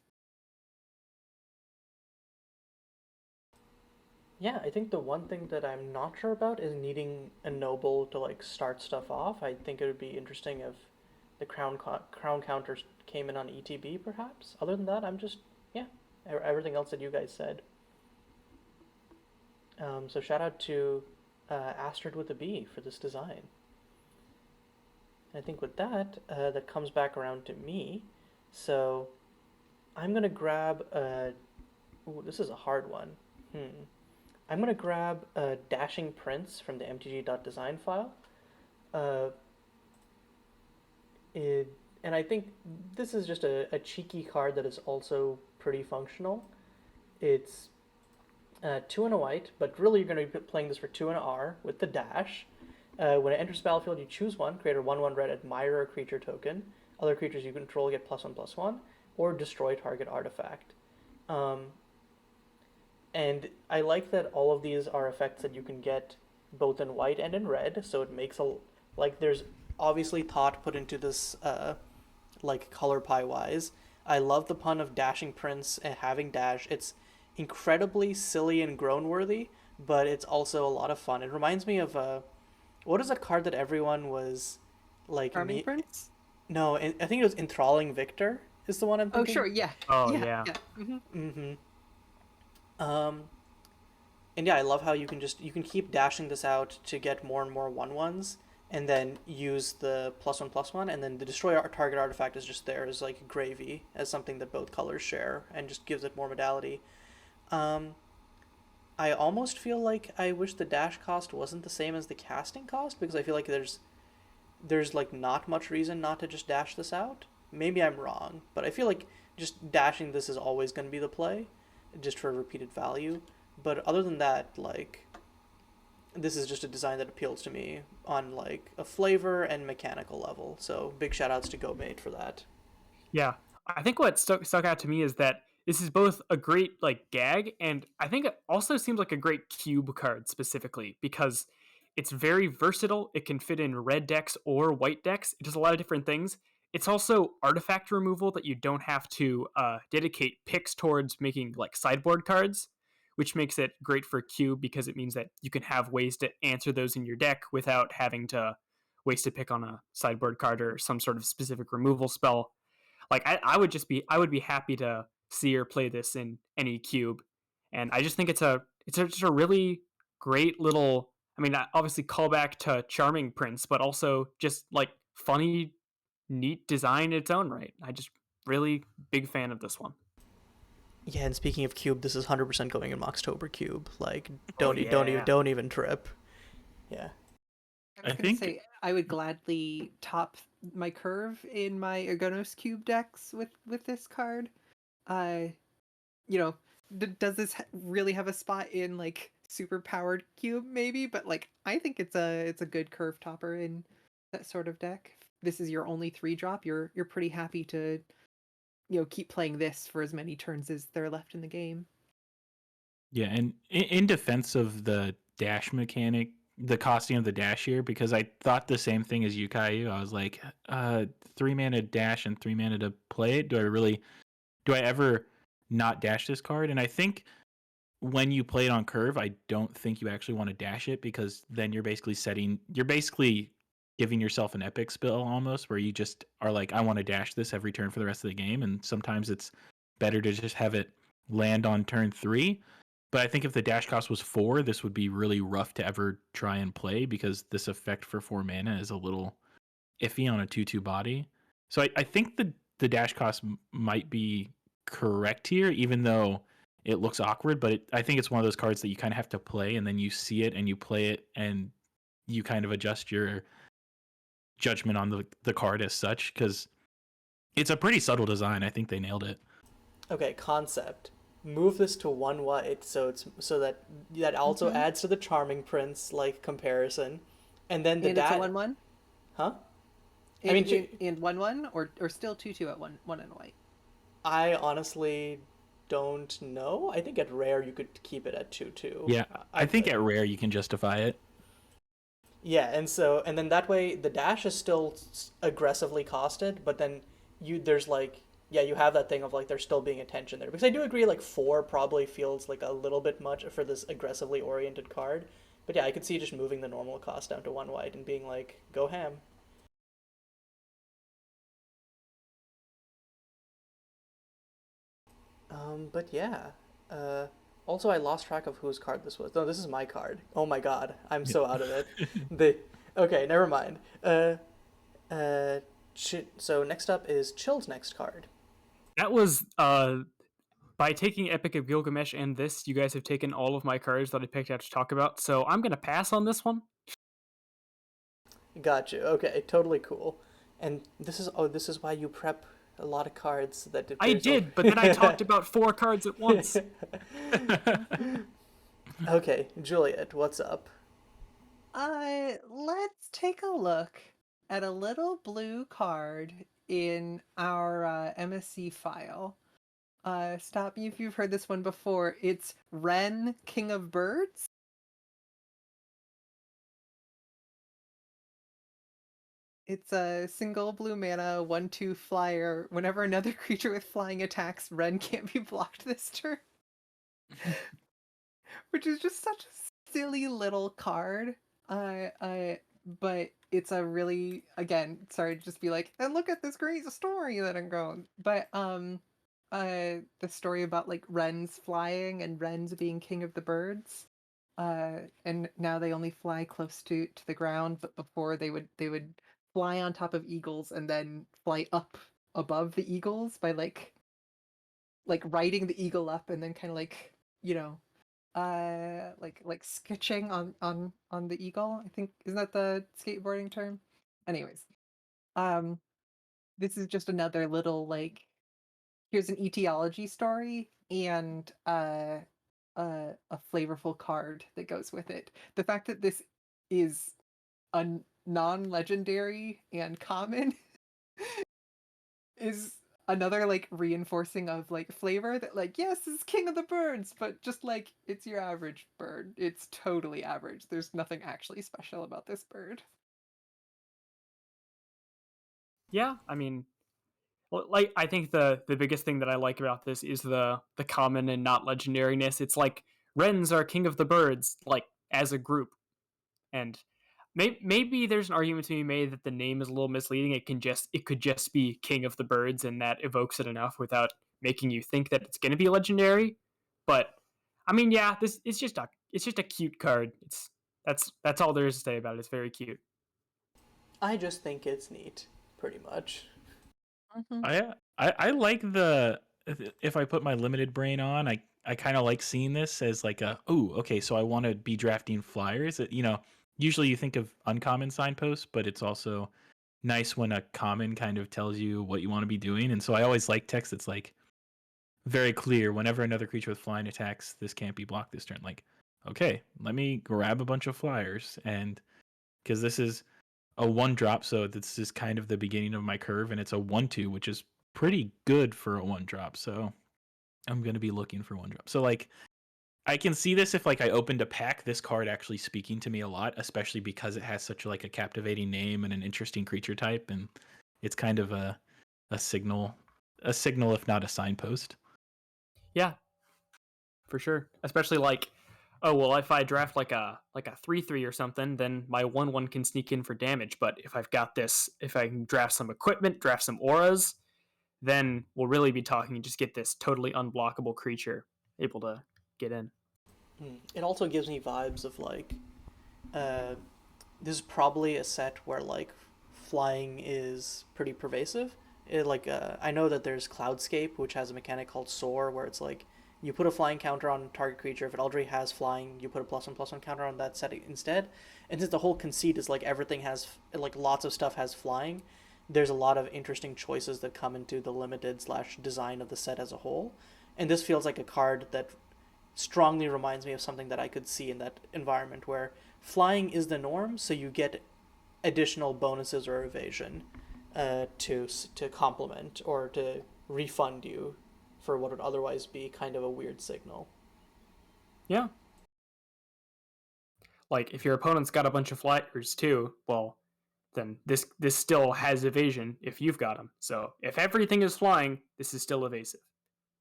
Yeah, I think the one thing that I'm not sure about is needing a noble to like start stuff off. I think it would be interesting if the crown counters came in on ETB perhaps. Other than that, I'm just yeah, everything else that you guys said. So shout out to Astrid with a B for this design. And I think with that, that comes back around to me. So I'm gonna grab a. Ooh, this is a hard one. I'm gonna grab a Dashing Prince from the mtg.design file. Uh, and I think this is just a cheeky card that is also pretty functional. It's 2 and a white, but really you're going to be playing this for 2 and a R with the dash. When it enters the battlefield, you choose one, create a 1/1 red admirer creature token. Other creatures you control get +1/+1, or destroy target artifact. And I like that all of these are effects that you can get both in white and in red, so it makes like there's obviously thought put into this like color pie wise. I love the pun of Dashing Prince and having dash. incredibly silly and groan-worthy, but it's also a lot of fun. It reminds me of what is that card that everyone was like Charming Prince? no, I think it was Enthralling Victor is the one I'm Oh, thinking. sure, yeah. Oh Yeah, yeah. yeah. Mm-hmm. Um, and yeah, I love how you can keep dashing this out to get more and more 1/1s, and then use the +1/+1, and then the destroy our target artifact is just there as like gravy, as something that both colors share, and just gives it more modality. Um, I almost feel like I wish the dash cost wasn't the same as the casting cost, because I feel like there's like not much reason not to just dash this out. Maybe I'm wrong, but I feel like just dashing this is always going to be the play, just for repeated value. But other than that, like this is just a design that appeals to me on like a flavor and mechanical level. So big shout outs to GoMate for that. Yeah, I think what stuck out to me is that this is both a great like gag, and I think it also seems like a great cube card specifically because it's very versatile. It can fit in red decks or white decks. It does a lot of different things. It's also artifact removal that you don't have to dedicate picks towards making like sideboard cards, which makes it great for cube because it means that you can have ways to answer those in your deck without having to waste a pick on a sideboard card or some sort of specific removal spell. Like I would be happy to see her play this in any cube, and I just think just a really great little. I mean, obviously callback to Charming Prince, but also just like funny, neat design in its own right. I just really big fan of this one. Yeah, and speaking of cube, this is 100% going in Moxtober cube. Like Oh yeah. don't even trip. Yeah. I was I gonna think say I would gladly top my curve in my Ergonos cube decks with this card. Uh, you know, does this really have a spot in like super powered cube? Maybe, but like I think it's a good curve topper in that sort of deck. If this is your only 3-drop, you're pretty happy to keep playing this for as many turns as there are left in the game. yeah, and in defense of the dash mechanic, the costing of the dash here, because I thought the same thing as you, Caillou. I was like, 3 mana dash and 3 mana to play it. Do I ever not dash this card? And I think when you play it on curve, I don't think you actually want to dash it because then you're basically giving yourself an epic spill almost, where you just are like, I want to dash this every turn for the rest of the game. And sometimes it's better to just have it land on turn 3. But I think if the dash cost was 4, this would be really rough to ever try and play because this effect for 4 mana is a little iffy on a 2/2 body. So I think the dash cost might be correct here, even though it looks awkward. But I think it's one of those cards that you kind of have to play, and then you see it and you play it, and you kind of adjust your judgment on the card as such because it's a pretty subtle design. I think they nailed it. Okay, concept. Move this to 1 white, so that also Mhm. adds to the Charming Prince like comparison, and then the And it's a dad, 1/1. huh? I And mean, and 1/1 or still 2/2 at one and white. I honestly don't know. I think at rare you could keep it at 2/2. Yeah, I think at rare you can justify it. Yeah, and then that way the dash is still aggressively costed, but then there's like yeah, you have that thing of like there still being a tension there. Because I do agree like 4 probably feels like a little bit much for this aggressively oriented card. But yeah, I could see just moving the normal cost down to 1 white and being like, go ham. But yeah. Uh Also I lost track of whose card this was. No, this is my card. Oh my god. I'm so out of it. The Okay, never mind. Uh, so next up is Chill's next card. That was by taking Epic of Gilgamesh and this, you guys have taken all of my cards that I picked out to talk about. So I'm gonna pass on this one. Got you. Okay, totally cool. And this is why you prep a lot of cards that I did, but then I talked about 4 cards at once. Okay, Juliet, what's up? Let's take a look at a little blue card in our MSC file. Stop me if you've heard this one before. It's Wren, King of Birds. It's a single blue mana, 1/2 flyer. Whenever another creature with flying attacks, Wren can't be blocked this turn. which is just such a silly little card. But it's a really, again, sorry to just be like, and look at this great story that I'm going. But the story about like wrens flying and wrens being king of the birds. And now they only fly close to the ground, but before they would fly on top of eagles and then fly up above the eagles by like riding the eagle up and then kind of like, you know, like sketching on the eagle. I think, isn't that the skateboarding term? Anyways, um this is just another little like, here's an etiology story and a flavorful card that goes with it. The fact that this is a non-legendary and common is another like reinforcing of like flavor, that like, yes, this is king of the birds, but just like, it's your average bird. It's totally average. There's nothing actually special about this bird. Yeah, I mean, like I think the biggest thing that I like about this is the common and not legendariness. It's like wrens are king of the birds, like as a group, and maybe there's an argument to be made that the name is a little misleading. It could just be king of the birds, and that evokes it enough without making you think that it's going to be legendary. But I mean, yeah, this it's just a cute card. That's all there is to say about it. It's very cute. I just think it's neat, pretty much. Mm-hmm. I like the, if I put my limited brain on, I kind of like seeing this as like a, oh, okay, so I want to be drafting flyers. Usually you think of uncommon signposts, but it's also nice when a common kind of tells you what you want to be doing. And so I always like text that's like very clear. Whenever another creature with flying attacks, this can't be blocked this turn. Like, okay, let me grab a bunch of flyers, and because this is a 1-drop, so this is kind of the beginning of my curve, and it's a 1/2, which is pretty good for a 1-drop. So I'm gonna be looking for 1-drop. So like, I can see this if like I opened a pack, this card actually speaking to me a lot, especially because it has such like a captivating name and an interesting creature type, and it's kind of a signal, if not a signpost. Yeah, for sure. Especially like, oh well, if I draft like a 3/3 or something, then my 1/1 can sneak in for damage. But if I've got this, if I can draft some equipment, draft some auras, then we'll really be talking. Just get this totally unblockable creature able to get in. It also gives me vibes of like, uh, this is probably a set where like flying is pretty pervasive. I know that there's Cloudscape, which has a mechanic called Soar, where it's like you put a flying counter on target creature. If it already has flying, you put a +1/+1 counter on that set instead. And since the whole conceit is like everything has, like lots of stuff has flying, there's a lot of interesting choices that come into the limited slash design of the set as a whole. And this feels like a card that strongly reminds me of something that I could see in that environment where flying is the norm, so you get additional bonuses or evasion to complement or to refund you for what would otherwise be kind of a weird signal. Yeah. Like if your opponent's got a bunch of flyers too, well, then this still has evasion if you've got them. So if everything is flying, this is still evasive.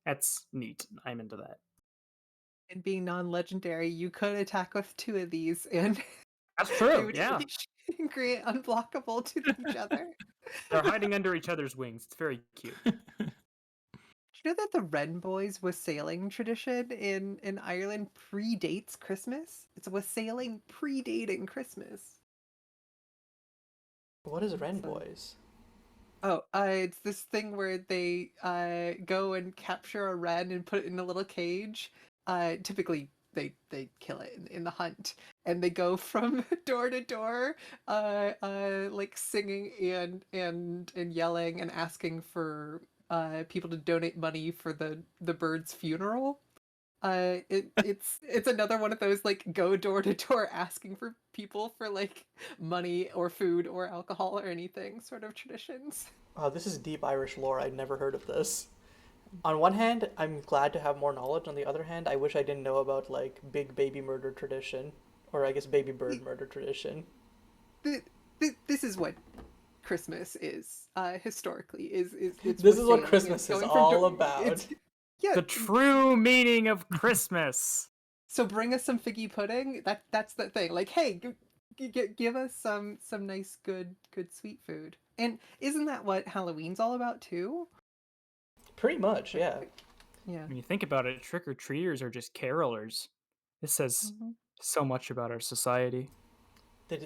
That's neat. I'm into that. And being non-legendary, you could attack with 2 of these and That's they true. would Yeah, each create unblockable to each other. they're hiding under each other's wings. It's very cute. Do you know that the Wren Boys wassailing tradition in Ireland predates Christmas? It's a wassailing predating Christmas. What is Wren So, Boys? it's this thing where they go and capture a wren and put it in a little cage. Typically they kill it in the hunt, and they go from door to door, like singing and yelling and asking for people to donate money for the bird's funeral. It's another one of those like go door to door asking for people for like money or food or alcohol or anything sort of traditions. Oh, this is deep Irish lore. I'd never heard of this. On one hand, I'm glad to have more knowledge. On the other hand, I wish I didn't know about like big baby murder tradition, or I guess baby bird murder tradition. This is what Christmas is historically is it's This is what wassailing. Christmas It's is going from all door, about. Yeah. The true meaning of Christmas. So bring us some figgy pudding. That's the thing. Like, hey, give us some nice, good sweet food. And isn't that what Halloween's all about too? Pretty much, yeah. Yeah. When you think about it, trick-or-treaters are just carolers. This says so much about our society. The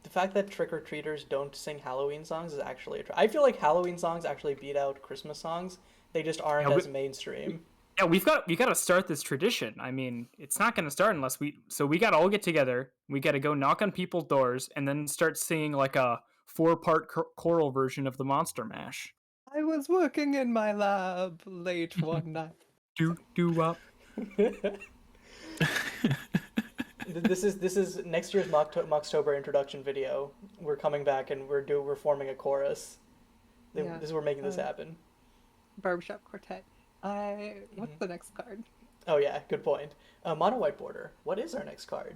fact that trick-or-treaters don't sing Halloween songs is actually I feel like Halloween songs actually beat out Christmas songs. They just aren't Yeah, as mainstream. Yeah, we got to start this tradition. I mean, it's not going to start unless we got to all get together. We got to go knock on people's doors and then start singing like a 4-part choral version of the Monster Mash. I was working in my lab late one night. Do up. This is next year's Moxtober introduction video. We're coming back and we're forming a chorus. Yeah. We're making this happen. Barbershop Quartet. What's the next card? Oh yeah, good point. MonoWhiteBorder. What is our next card?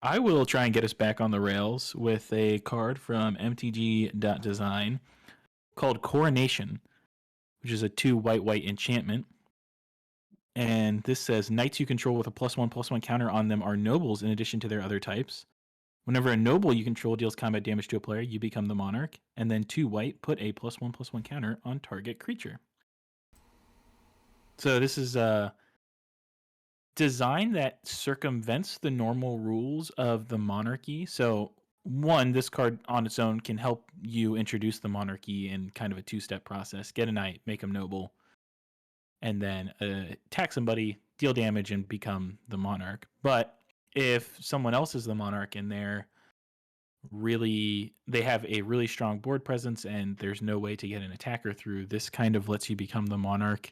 I will try and get us back on the rails with a card from MTG.design called Coronation, which is a 2 white enchantment. And this says knights you control with a +1/+1 counter on them are nobles in addition to their other types. Whenever a noble you control deals combat damage to a player, you become the monarch. And then 2 white, put a +1/+1 counter on target creature. So this is a design that circumvents the normal rules of the monarchy. So one, this card on its own can help you introduce the monarchy in kind of a 2-step process. Get a knight, make them noble, and then attack somebody, deal damage, and become the monarch. But if someone else is the monarch and they have a really strong board presence and there's no way to get an attacker through, this kind of lets you become the monarch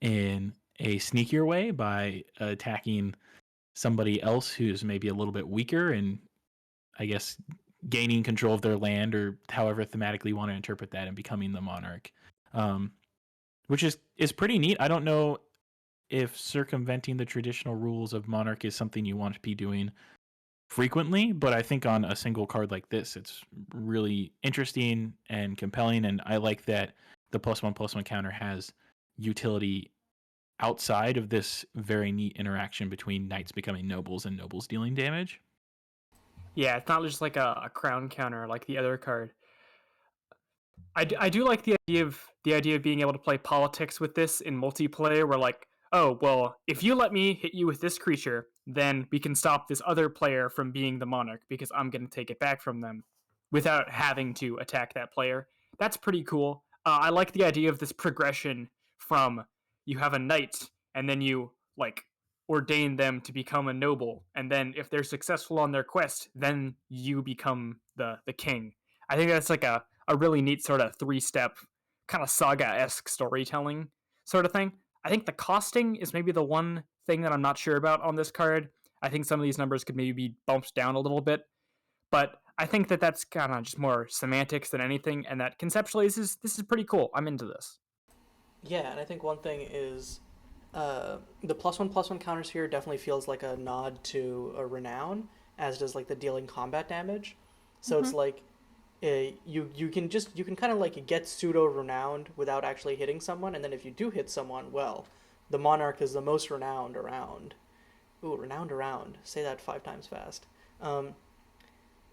in a sneakier way by attacking somebody else who's maybe a little bit weaker and I guess gaining control of their land, or however thematically you want to interpret that, and becoming the monarch, which is pretty neat. I don't know if circumventing the traditional rules of monarch is something you want to be doing frequently, but I think on a single card like this, it's really interesting and compelling, and I like that the +1/+1 counter has utility outside of this very neat interaction between knights becoming nobles and nobles dealing damage. Yeah, it's not just like a crown counter like the other card. I do like the idea of being able to play politics with this in multiplayer, where like, oh well, if you let me hit you with this creature, then we can stop this other player from being the monarch because I'm going to take it back from them without having to attack that player. That's pretty cool. I like the idea of this progression from you have a knight and then you like ordain them to become a noble, and then if they're successful on their quest, then you become the king. I think that's like a really neat sort of 3-step kind of saga-esque storytelling sort of thing. I think the costing is maybe the one thing that I'm not sure about on this card. I think some of these numbers could maybe be bumped down a little bit, but I think that that's kind of just more semantics than anything, and that conceptually this is pretty cool. I'm into this. Yeah, and I think one thing is the +1/+1 counters here definitely feels like a nod to a renown, as does like the dealing combat damage. So it's like you can kind of like get pseudo renowned without actually hitting someone, and then if you do hit someone, well, the monarch is the most renowned around. Ooh, renowned around. Say that 5 times fast.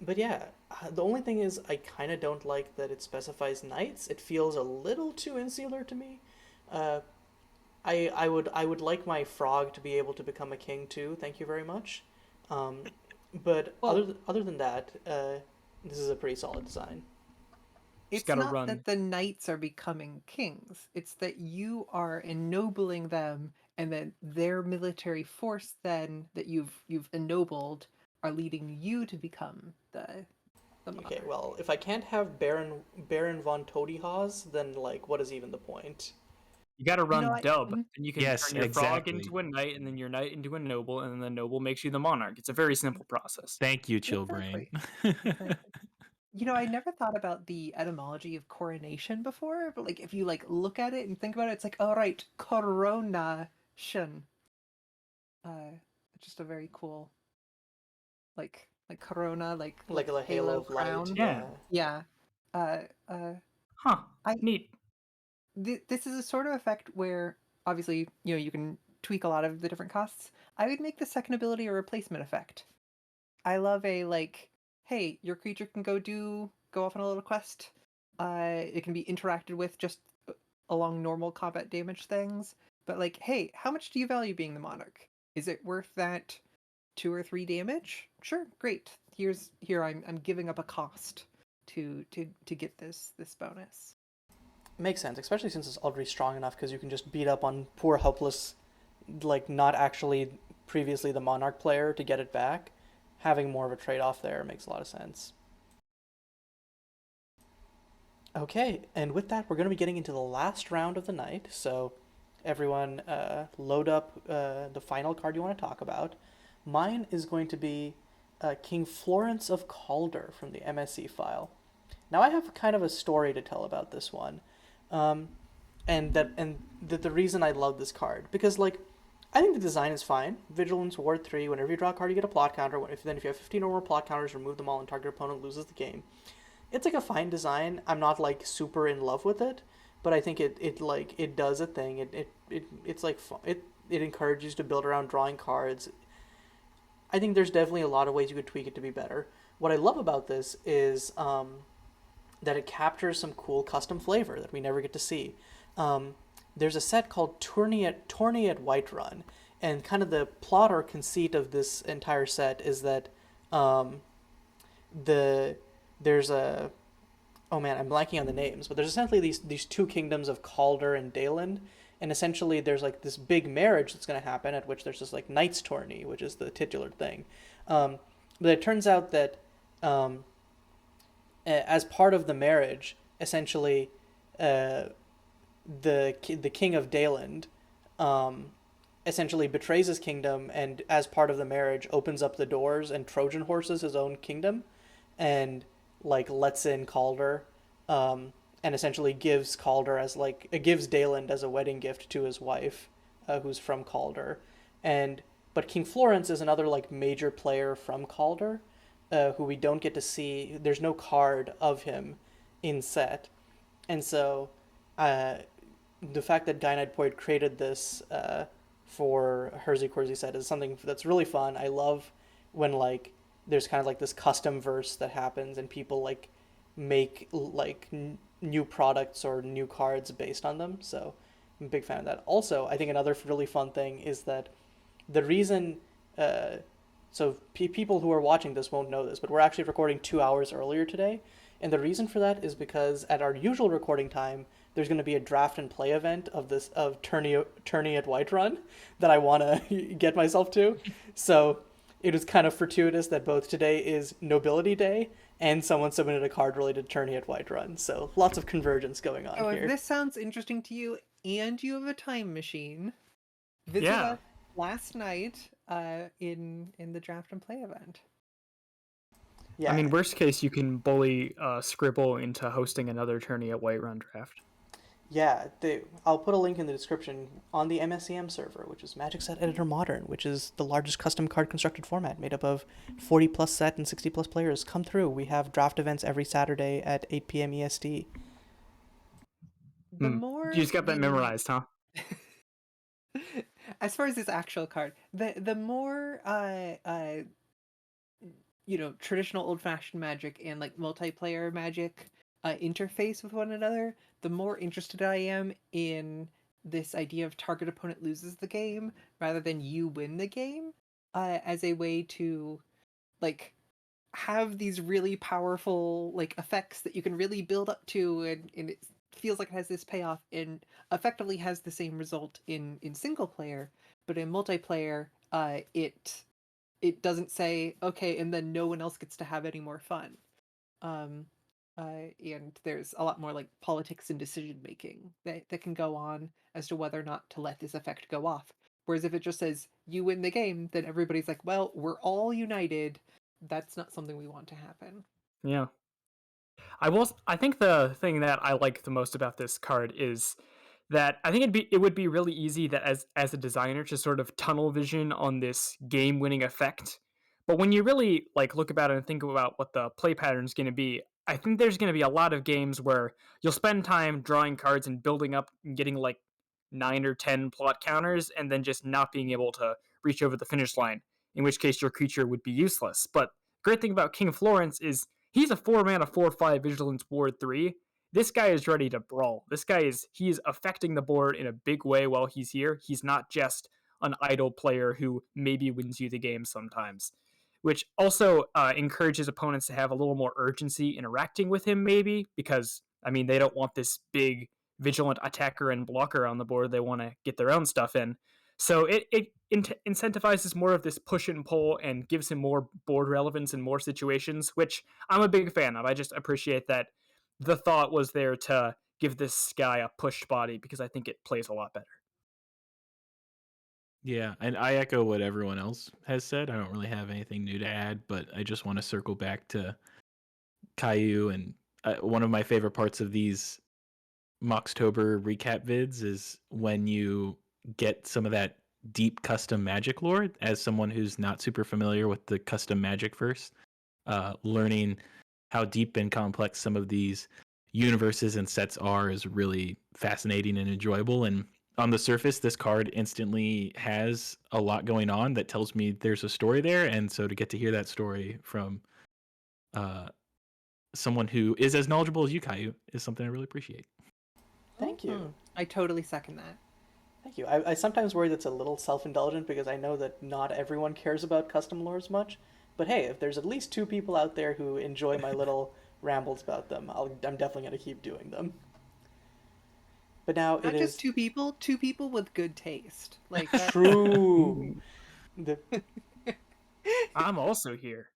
But yeah, the only thing is I kind of don't like that it specifies knights. It feels a little too insular to me. I would like my frog to be able to become a king too. Thank you very much. But Well, other than that, this is a pretty solid design. it's gotta not run. that the knights are becoming kings. It's that you are ennobling them, and then their military force then that you've ennobled are leading you to become the monarch. Okay, well, if I can't have Baron von Todyhaus, then like, what is even the point? You got to run I- dub, and you can Yes, turn your frog exactly. into a knight, and then your knight into a noble, and then the noble makes you the monarch. It's a very simple process. Thank you, Chillbrain. Exactly. I never thought about the etymology of coronation before, but like if you like look at it and think about it, it's like, all right, coronation. Just a very cool, like corona, like Like a halo of crown. light. Yeah. Yeah. Huh. I Neat. this is a sort of effect where obviously, you can tweak a lot of the different costs. I would make the second ability a replacement effect. I love a like, hey, your creature can go off on a little quest. It can be interacted with just along normal combat damage things. But like, hey, how much do you value being the monarch? Is it worth that 2 or 3 damage? Sure, great. Here I'm giving up a cost to get this bonus. Makes sense, especially since it's already strong enough because you can just beat up on poor, helpless, like not actually previously the Monarch player to get it back. Having more of a trade off there makes a lot of sense. Okay, and with that, we're going to be getting into the last round of the night. So, everyone, load up the final card you want to talk about. Mine is going to be King Florence of Caulder from the MSC file. Now, I have kind of a story to tell about this one, and the reason I love this card because like I think the design is fine. Vigilance, Ward 3. Whenever you draw a card, you get a plot counter. If you have 15 or more plot counters, remove them all, and target opponent loses the game. It's like a fine design. I'm not like super in love with it, but I think it does a thing. It's like it encourages you to build around drawing cards. I think there's definitely a lot of ways you could tweak it to be better. What I love about this is that it captures some cool custom flavor that we never get to see. There's a set called Tourney at Whiterun, and kind of the plot or conceit of this entire set is that there's a oh man, I'm blanking on the names, but there's essentially these two kingdoms of Caulder and Dalen, and essentially there's like this big marriage that's going to happen at which there's this like Knights tourney, which is the titular thing. But it turns out that as part of the marriage, essentially, the king of Daland essentially betrays his kingdom, and as part of the marriage, opens up the doors and Trojan horses his own kingdom, and like lets in Caulder, and essentially gives Caulder as like gives Daland as a wedding gift to his wife, who's from Caulder, and but King Florence is another like major player from Caulder, who we don't get to see. There's no card of him in set, and so the fact that gynoidpoet created this for Hersey Quersey set is something that's really fun. I love when like there's kind of like this custom verse that happens and people like make like new products or new cards based on them. So I'm a big fan of that. Also, I think another really fun thing is that the reason people who are watching this won't know this, but we're actually recording 2 hours earlier today. And the reason for that is because at our usual recording time, there's going to be a draft and play event of Tourney at Whiterun that I want to get myself to. So it was kind of fortuitous that both today is Nobility Day and someone submitted a card related to Tourney at Whiterun. So lots of convergence going on here. If this sounds interesting to you and you have a time machine, visit Yeah. us last night in the draft and play event. Yeah. I mean, worst case, you can bully Scribble into hosting another tourney at Whiterun draft. Yeah, I'll put a link in the description on the MSCM server, which is Magic Set Editor Modern, which is the largest custom card constructed format made up of 40 plus set and 60 plus players. Come through. We have draft events every Saturday at 8 p.m. EST. The more You just got that memorized, huh? As far as this actual card, the more traditional old-fashioned Magic and like multiplayer Magic interface with one another, the more interested I am in this idea of target opponent loses the game rather than you win the game, as a way to like have these really powerful like effects that you can really build up to, and it feels like it has this payoff and effectively has the same result in single player, but in multiplayer it doesn't say okay and then no one else gets to have any more fun. And there's a lot more like politics and decision making that can go on as to whether or not to let this effect go off. Whereas if it just says you win the game, then everybody's like, well, we're all united. That's not something we want to happen. Yeah. I think the thing that I like the most about this card is that I think it would be really easy that as a designer to sort of tunnel vision on this game winning effect. But when you really like look about it and think about what the play pattern is going to be, I think there's going to be a lot of games where you'll spend time drawing cards and building up and getting like 9 or 10 plot counters and then just not being able to reach over the finish line, in which case your creature would be useless. But the great thing about King Florence is he's a 4-mana 4/5 Vigilance Ward 3. This guy is ready to brawl. He is affecting the board in a big way while he's here. He's not just an idle player who maybe wins you the game sometimes, which also encourages opponents to have a little more urgency interacting with him, maybe, because, I mean, they don't want this big vigilant attacker and blocker on the board. They want to get their own stuff in. So it incentivizes more of this push and pull and gives him more board relevance in more situations, which I'm a big fan of. I just appreciate that the thought was there to give this guy a pushed body, because I think it plays a lot better. Yeah, and I echo what everyone else has said. I don't really have anything new to add, but I just want to circle back to Caillou. And one of my favorite parts of these Moxtober recap vids is when you get some of that deep custom magic lore. As someone who's not super familiar with the custom magic verse, learning how deep and complex some of these universes and sets are is really fascinating and enjoyable. And on the surface, this card instantly has a lot going on that tells me there's a story there. And so to get to hear that story from someone who is as knowledgeable as you, Caillou, is something I really appreciate. Thank you. I totally second that. Thank you. I sometimes worry that's a little self-indulgent because I know that not everyone cares about custom lores much. But hey, if there's at least 2 people out there who enjoy my little rambles about them, I'm definitely going to keep doing them. But now Not just 2 people with good taste. Like that. True. I'm also here.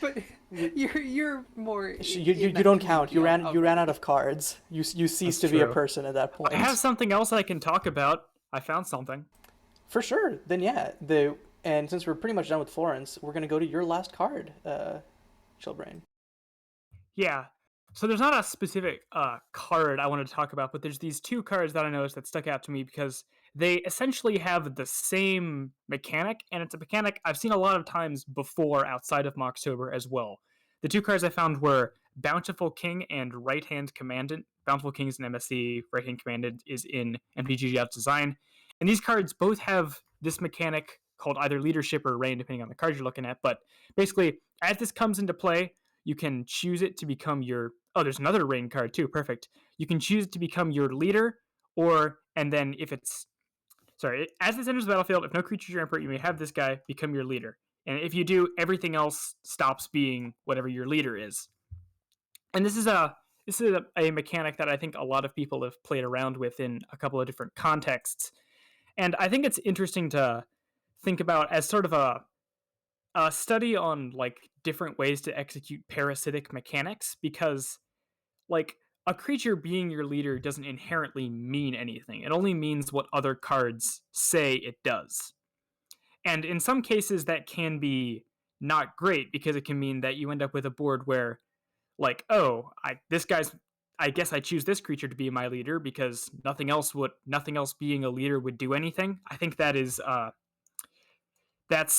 But you're more. You don't count. You ran out of cards. You ceased to be a person at that point. I have something else I can talk about. I found something. For sure. Then yeah, and since we're pretty much done with Florence, we're gonna go to your last card, DrChillbrain. Yeah. So there's not a specific card I want to talk about, but there's these 2 cards that I noticed that stuck out to me because they essentially have the same mechanic, and it's a mechanic I've seen a lot of times before outside of Moxtober as well. The 2 cards I found were Bountiful King and Right Hand Commandant. Bountiful King is in MSC, Right Hand Commandant is in MTG's design. And these cards both have this mechanic called either Leadership or Reign, depending on the card you're looking at. But basically, as this comes into play, you can choose it to become your... Oh, there's another Reign card too. Perfect. You can choose it to become your leader, and then if it's... Sorry, as this enters the battlefield, if no creature is your emperor, you may have this guy become your leader. And if you do, everything else stops being whatever your leader is. And this is a mechanic that I think a lot of people have played around with in a couple of different contexts. And I think it's interesting to think about as sort of a study on like different ways to execute parasitic mechanics, because like a creature being your leader doesn't inherently mean anything. It only means what other cards say it does. And in some cases that can be not great, because it can mean that you end up with a board where like, oh, I guess I choose this creature to be my leader because nothing else being a leader would do anything. I think that's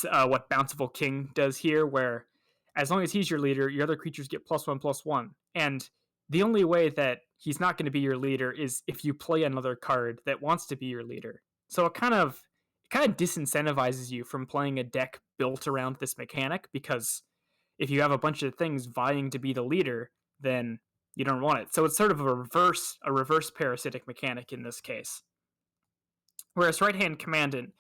what Bountiful King does here, where as long as he's your leader, your other creatures get +1/+1. And the only way that he's not going to be your leader is if you play another card that wants to be your leader. So it kind of disincentivizes you from playing a deck built around this mechanic, because if you have a bunch of things vying to be the leader, then you don't want it. So it's sort of a reverse parasitic mechanic in this case. Whereas Right Hand Commandant,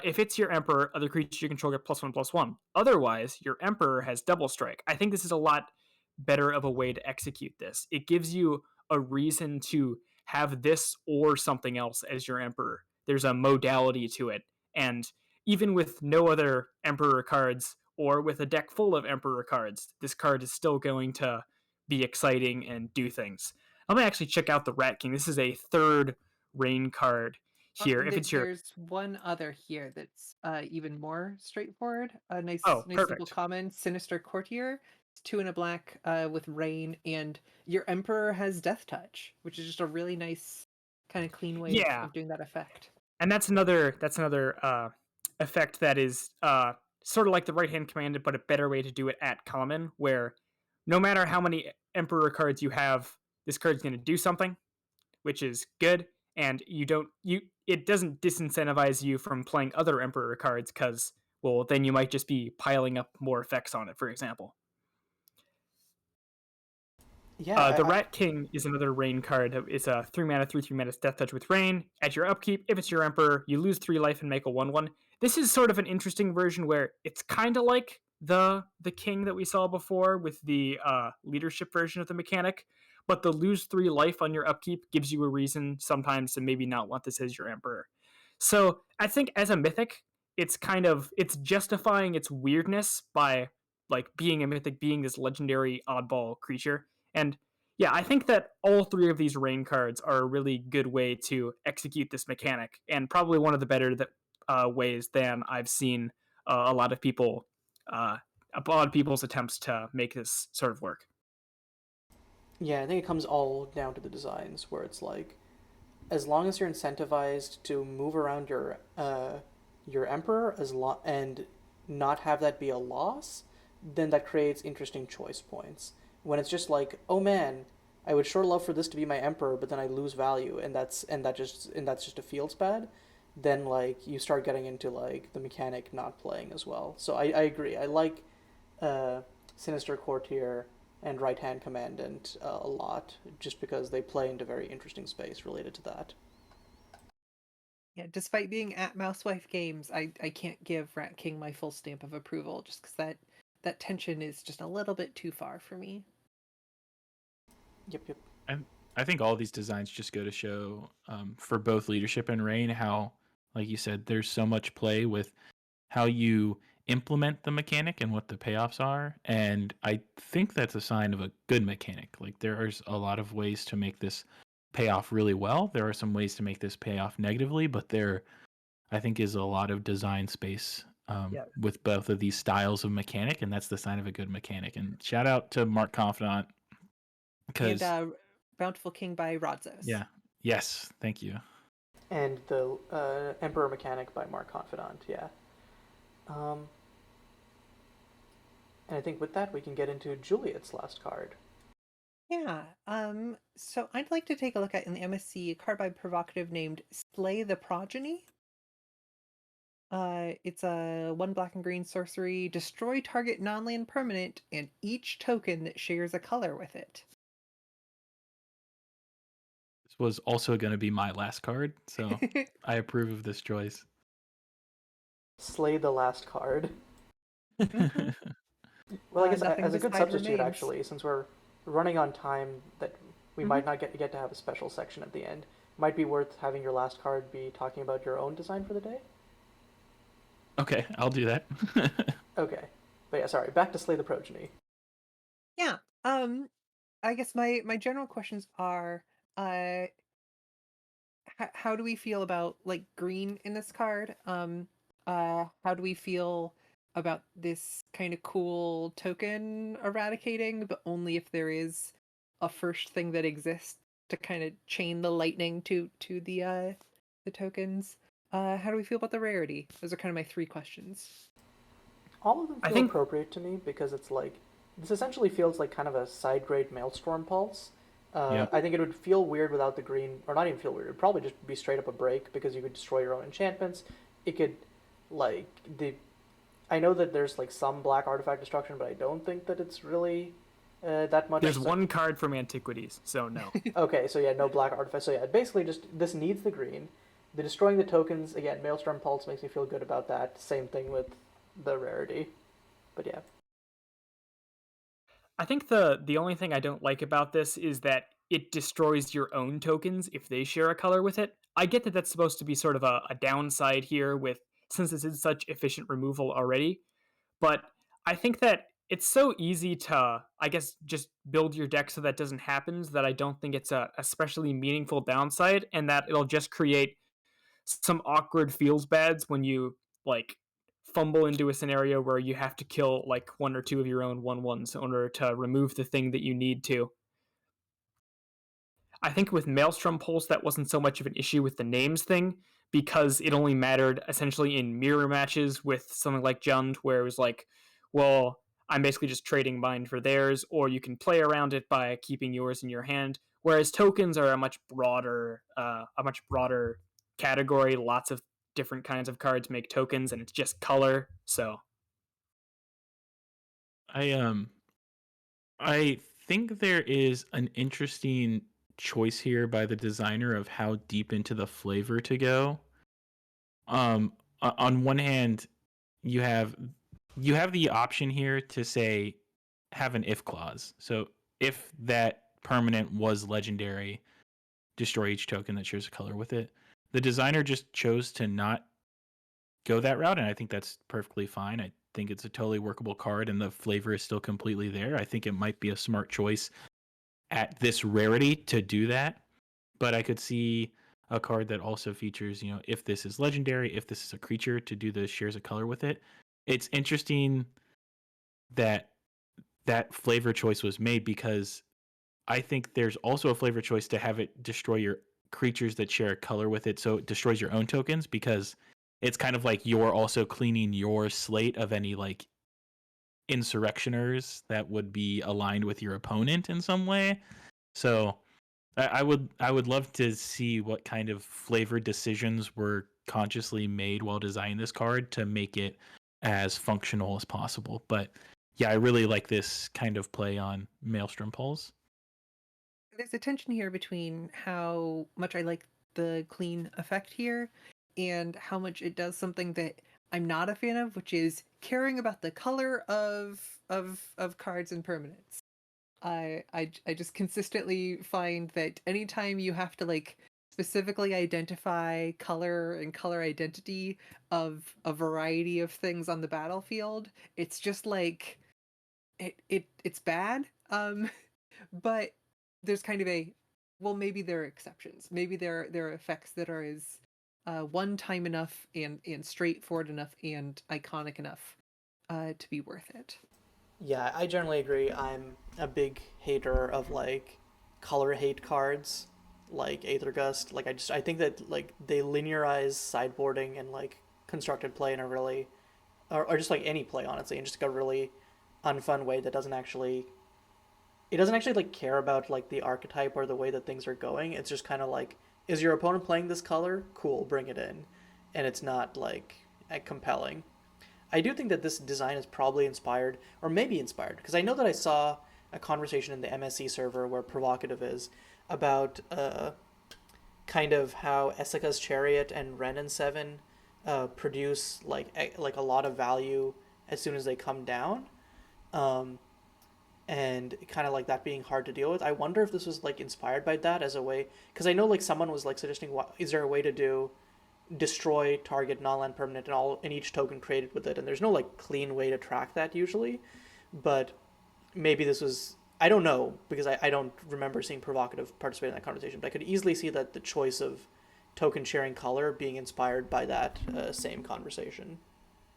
if it's your Emperor, other creatures you control get +1/+1. Otherwise, your Emperor has double strike. I think this is a lot better of a way to execute this. It gives you a reason to have this or something else as your Emperor. There's a modality to it. And even with no other Emperor cards, or with a deck full of Emperor cards, this card is still going to be exciting and do things. I'm going to actually check out the Rat King. This is a 3rd Reign card here. There's one other here that's even more straightforward. A nice simple common, Sinister Courtier. It's 2 and a black with Reign, and your Emperor has Death Touch, which is just a really nice kind of clean way of doing that effect. And that's another effect that is sort of like the Right Hand Commandant, but a better way to do it at common, where no matter how many Emperor cards you have, this card's going to do something. which is good. And it doesn't disincentivize you from playing other Emperor cards because, well, then you might just be piling up more effects on it, for example. Yeah, The Rat King is another Rain card. It's a 3-mana, 3/3 Death Touch with Rain. At your upkeep, if it's your Emperor, you lose 3 life and make a 1/1. This is sort of an interesting version where it's kind of like the King that we saw before with the leadership version of the mechanic, but the lose 3 life on your upkeep gives you a reason sometimes to maybe not want this as your Emperor. So I think as a mythic, it's justifying its weirdness by like being a mythic, being this legendary oddball creature. And yeah, I think that all 3 of these rain cards are a really good way to execute this mechanic, and probably one of the better ways than I've seen a lot of people's attempts to make this sort of work. yeah, I think it comes all down to the designs, where it's like, as long as you're incentivized to move around your emperor and not have that be a loss, then that creates interesting choice points. When it's just like, oh man, I would sure love for this to be my emperor, but then I lose value, and that's just a feels bad. Then like you start getting into like the mechanic not playing as well. So I agree. I like Sinister Courtier and Right Hand Commandant a lot, just because they play into very interesting space related to that. Yeah, despite being at Mousewife Games, I can't give Rat King my full stamp of approval just because that tension is just a little bit too far for me. Yep, yep. And I think all these designs just go to show for both leadership and Rain how, like you said, there's so much play with how you implement the mechanic and what the payoffs are. And I think that's a sign of a good mechanic. Like there's a lot of ways to make this pay off really well. There are some ways to make this pay off negatively, but there, I think, is a lot of design space Yeah. with both of these styles of mechanic, and that's the sign of a good mechanic. And shout out to Mark Confidant because And Bountiful King by Rodzos. yeah, yes, thank you. And the Emperor Mechanic by Mark Confidant, yeah. And I think with that we can get into Juliet's last card. Yeah. So I'd like to take a look at in the MSC a card by Provocative named Slay the Progeny. It's a 1 black and green sorcery, destroy target non-land permanent and each token that shares a color with it. This was also going to be my last card, so I approve of this choice. Slay the last card. Mhm. Well, I guess Nothing as a good beside substitute, remains. actually, since we're running on time, that we might not get to have a special section at the end. Might be worth having your last card be talking about your own design for the day. Okay, I'll do that. Okay, but yeah, sorry. Back to Slay the Progeny. Yeah. I guess my general questions are how do we feel about like green in this card? How do we feel about this kind of cool token eradicating, but only if there is a first thing that exists to kind of chain the lightning to the tokens? How do we feel about the rarity? Those are kind of my 3 questions. All of them I feel think- appropriate to me because it's like this essentially feels like kind of a side grade Maelstrom Pulse. Yep. I think it would feel weird without the green, or not even feel weird. It'd probably just be straight up a break because you could destroy your own enchantments. It could, like I know that there's like some black artifact destruction, but I don't think that it's really that much. There's one card from Antiquities, so no. Okay, so yeah, no black artifact. So yeah, basically just this needs the green. The destroying the tokens again. Maelstrom Pulse makes me feel good about that. Same thing with the rarity, but yeah. I think the only thing I don't like about this is that it destroys your own tokens if they share a color with it. I get that that's supposed to be sort of a downside here with since this is such efficient removal already, but I think that it's so easy to, I guess, just build your deck so that doesn't happen that I don't think it's a especially meaningful downside, and that it'll just create some awkward feels bads when you like fumble into a scenario where you have to kill like 1 or 2 of your own 1/1s in order to remove the thing that you need to. I think with Maelstrom Pulse, that wasn't so much of an issue with the names thing because it only mattered essentially in mirror matches with something like Jund, where it was like, well, I'm basically just trading mine for theirs, or you can play around it by keeping yours in your hand. Whereas tokens are a much broader category. Lots of different kinds of cards make tokens, and it's just color. So I I think there is an interesting choice here by the designer of how deep into the flavor to go. On one hand, you have you have the option here to say have an if clause. So if that permanent was legendary, destroy each token that shares a color with it. The designer just chose to not go that route, and I think that's perfectly fine. I think it's a totally workable card, and the flavor is still completely there. I think it might be a smart choice at this rarity to do that, but I could see a card that also features, if this is legendary, if this is a creature, to do the shares of color with it. It's interesting that that flavor choice was made because I think there's also a flavor choice to have it destroy your creatures that share a color with it, so it destroys your own tokens, because it's kind of like you're also cleaning your slate of any like insurrectioners that would be aligned with your opponent in some way. So I would love to see what kind of flavor decisions were consciously made while designing this card to make it as functional as possible. But yeah, I really like this kind of play on Maelstrom Pulse. There's a tension here between how much I like the clean effect here and how much it does something that I'm not a fan of, which is caring about the color of cards and permanents. I just consistently find that anytime you have to like specifically identify color and color identity of a variety of things on the battlefield, it's just like it's bad. But there's kind of a, well, maybe there are exceptions. Maybe there are effects that are as one time enough and straightforward enough and iconic enough to be worth it. Yeah, I generally agree. I'm a big hater of like color hate cards, like Aether Gust. Like I think that like they linearize sideboarding and like constructed play in a really, or just like any play honestly, in just like a really unfun way that doesn't actually, it doesn't actually like care about like the archetype or the way that things are going. It's just kind of like, is your opponent playing this color? Cool, bring it in, and it's not like compelling. I do think that this design is probably inspired, or maybe inspired, because I know that I saw a conversation in the MSC server where Provocative is about kind of how Essica's Chariot and Wren and Seven produce like a lot of value as soon as they come down, um, and kind of like that being hard to deal with. I wonder if this was like inspired by that as a way, because I know like someone was like suggesting, what is there a way to do destroy target non-land permanent and all and each token created with it, and there's no like clean way to track that usually, but maybe this was, I don't know, because I don't remember seeing Provocative participate in that conversation, but I could easily see that the choice of token sharing color being inspired by that same conversation.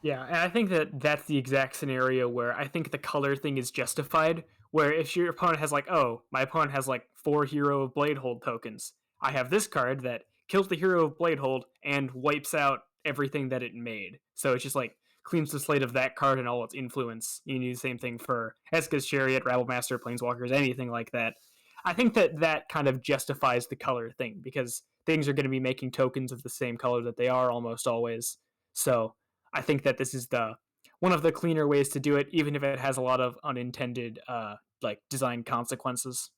yeah, and I think that that's the exact scenario where I think the color thing is justified. Where if your opponent has like, oh, my opponent has like 4 Hero of Bladehold tokens, I have this card that kills the Hero of Bladehold and wipes out everything that it made. So it's just like cleans the slate of that card and all its influence. You need the same thing for Eska's Chariot, Rabblemaster, Planeswalkers, anything like that. I think that that kind of justifies the color thing because things are going to be making tokens of the same color that they are almost always. So I think that this is the one of the cleaner ways to do it, even if it has a lot of unintended like design consequences.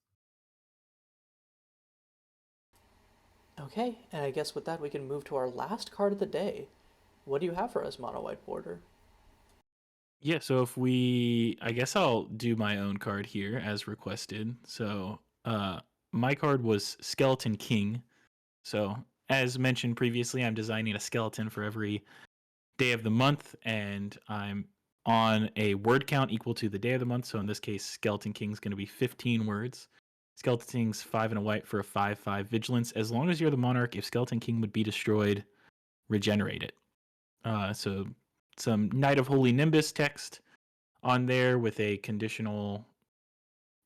Okay, and I guess with that we can move to our last card of the day. What do you have for us, Mono White Border? Yeah, so I guess I'll do my own card here as requested. So, my card was Skeleton King. So, as mentioned previously, I'm designing a skeleton for every day of the month, and I'm on a word count equal to the day of the month. So, in this case, Skeleton King is going to be 15 words. Skeleton King's 5 and a white for a 5/5 vigilance. As long as you're the monarch, if Skeleton King would be destroyed, regenerate it. So, some Knight of Holy Nimbus text on there with a conditional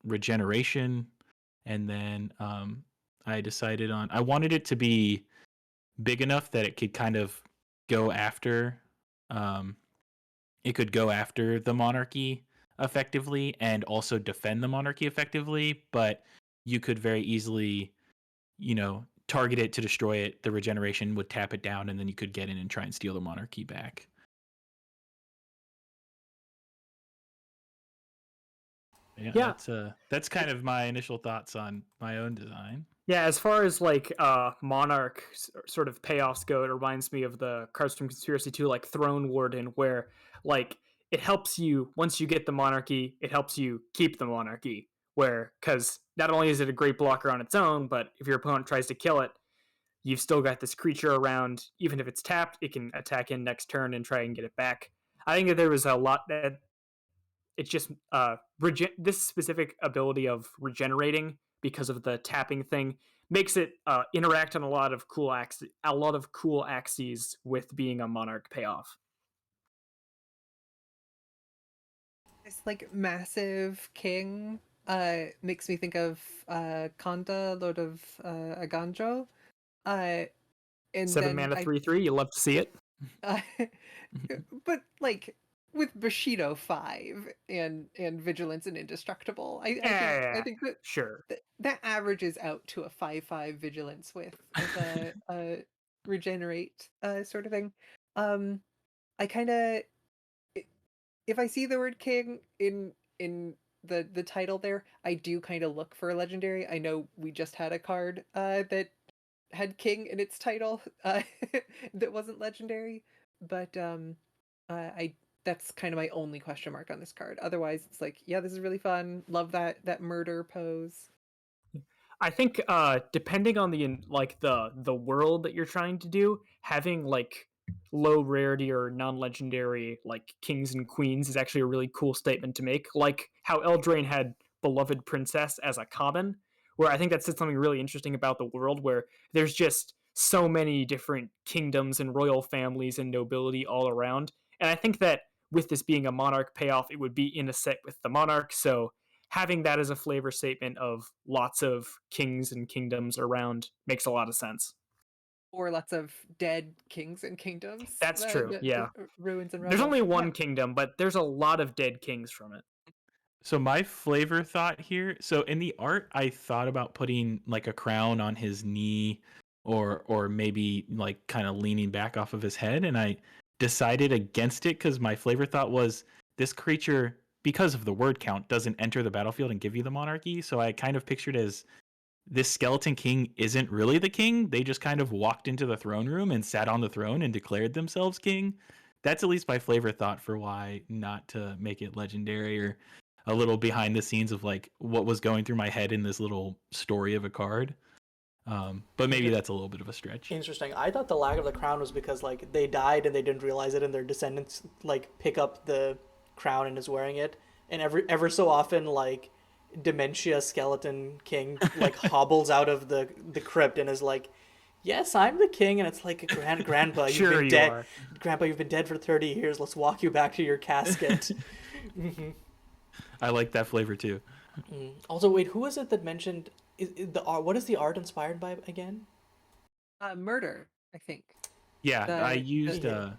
regeneration, and then I wanted it to be big enough that it could kind of go after um, it could go after the monarchy effectively and also defend the monarchy effectively, but you could very easily, target it to destroy it. The regeneration would tap it down, and then you could get in and try and steal the monarchy back. Yeah, that's kind of my initial thoughts on my own design. Yeah, as far as like monarch sort of payoffs go, it reminds me of the cards from Conspiracy 2, like Throne Warden, where like it helps you once you get the monarchy, it helps you keep the monarchy. Where because not only is it a great blocker on its own, but if your opponent tries to kill it, you've still got this creature around. Even if it's tapped, it can attack in next turn and try and get it back. I think that there was a lot that it's just this specific ability of regenerating because of the tapping thing makes it interact on a lot of cool axes with being a monarch payoff. This like massive king makes me think of Kanda, Lord of Aganjo. And 7 mana 3/3. You love to see it. But like with Bushido 5 and Vigilance and Indestructible, I think that sure that averages out to a 5/5 Vigilance with a regenerate sort of thing. I kind of, if I see the word king in the title there, I do kind of look for a legendary. I know we just had a card that had king in its title that wasn't legendary, but I that's kind of my only question mark on this card. Otherwise, it's like, yeah, this is really fun. Love that murder pose. I think depending on the world that you're trying to do, having like low rarity or non-legendary like kings and queens is actually a really cool statement to make. Like how Eldraine had Beloved Princess as a common, where I think that said something really interesting about the world where there's just so many different kingdoms and royal families and nobility all around. And I think that with this being a monarch payoff, it would be in a set with the monarch. So having that as a flavor statement of lots of kings and kingdoms around makes a lot of sense. Or lots of dead kings and kingdoms. That's true, yeah. Ruins and rubble. There's only one kingdom, but there's a lot of dead kings from it. So my flavor thought here, so in the art, I thought about putting like a crown on his knee or maybe like kind of leaning back off of his head, and I decided against it because my flavor thought was this creature, because of the word count, doesn't enter the battlefield and give you the monarchy. So I kind of pictured as this skeleton king isn't really the king. They just kind of walked into the throne room and sat on the throne and declared themselves king. That's at least my flavor thought for why not to make it legendary, or a little behind the scenes of like what was going through my head in this little story of a card. But maybe that's a little bit of a stretch. Interesting. I thought the lack of the crown was because like they died and they didn't realize it, and their descendants like pick up the crown and is wearing it, and ever so often like dementia skeleton king like hobbles out of the crypt and is like, yes, I'm the king. And it's like, grandpa, you've Sure been you dead. are. Grandpa, you've been dead for 30 years. Let's walk you back to your casket. I like that flavor too. Also, wait, who was it that mentioned the art? What is the art inspired by again? Murder, I think. Yeah, I used yeah.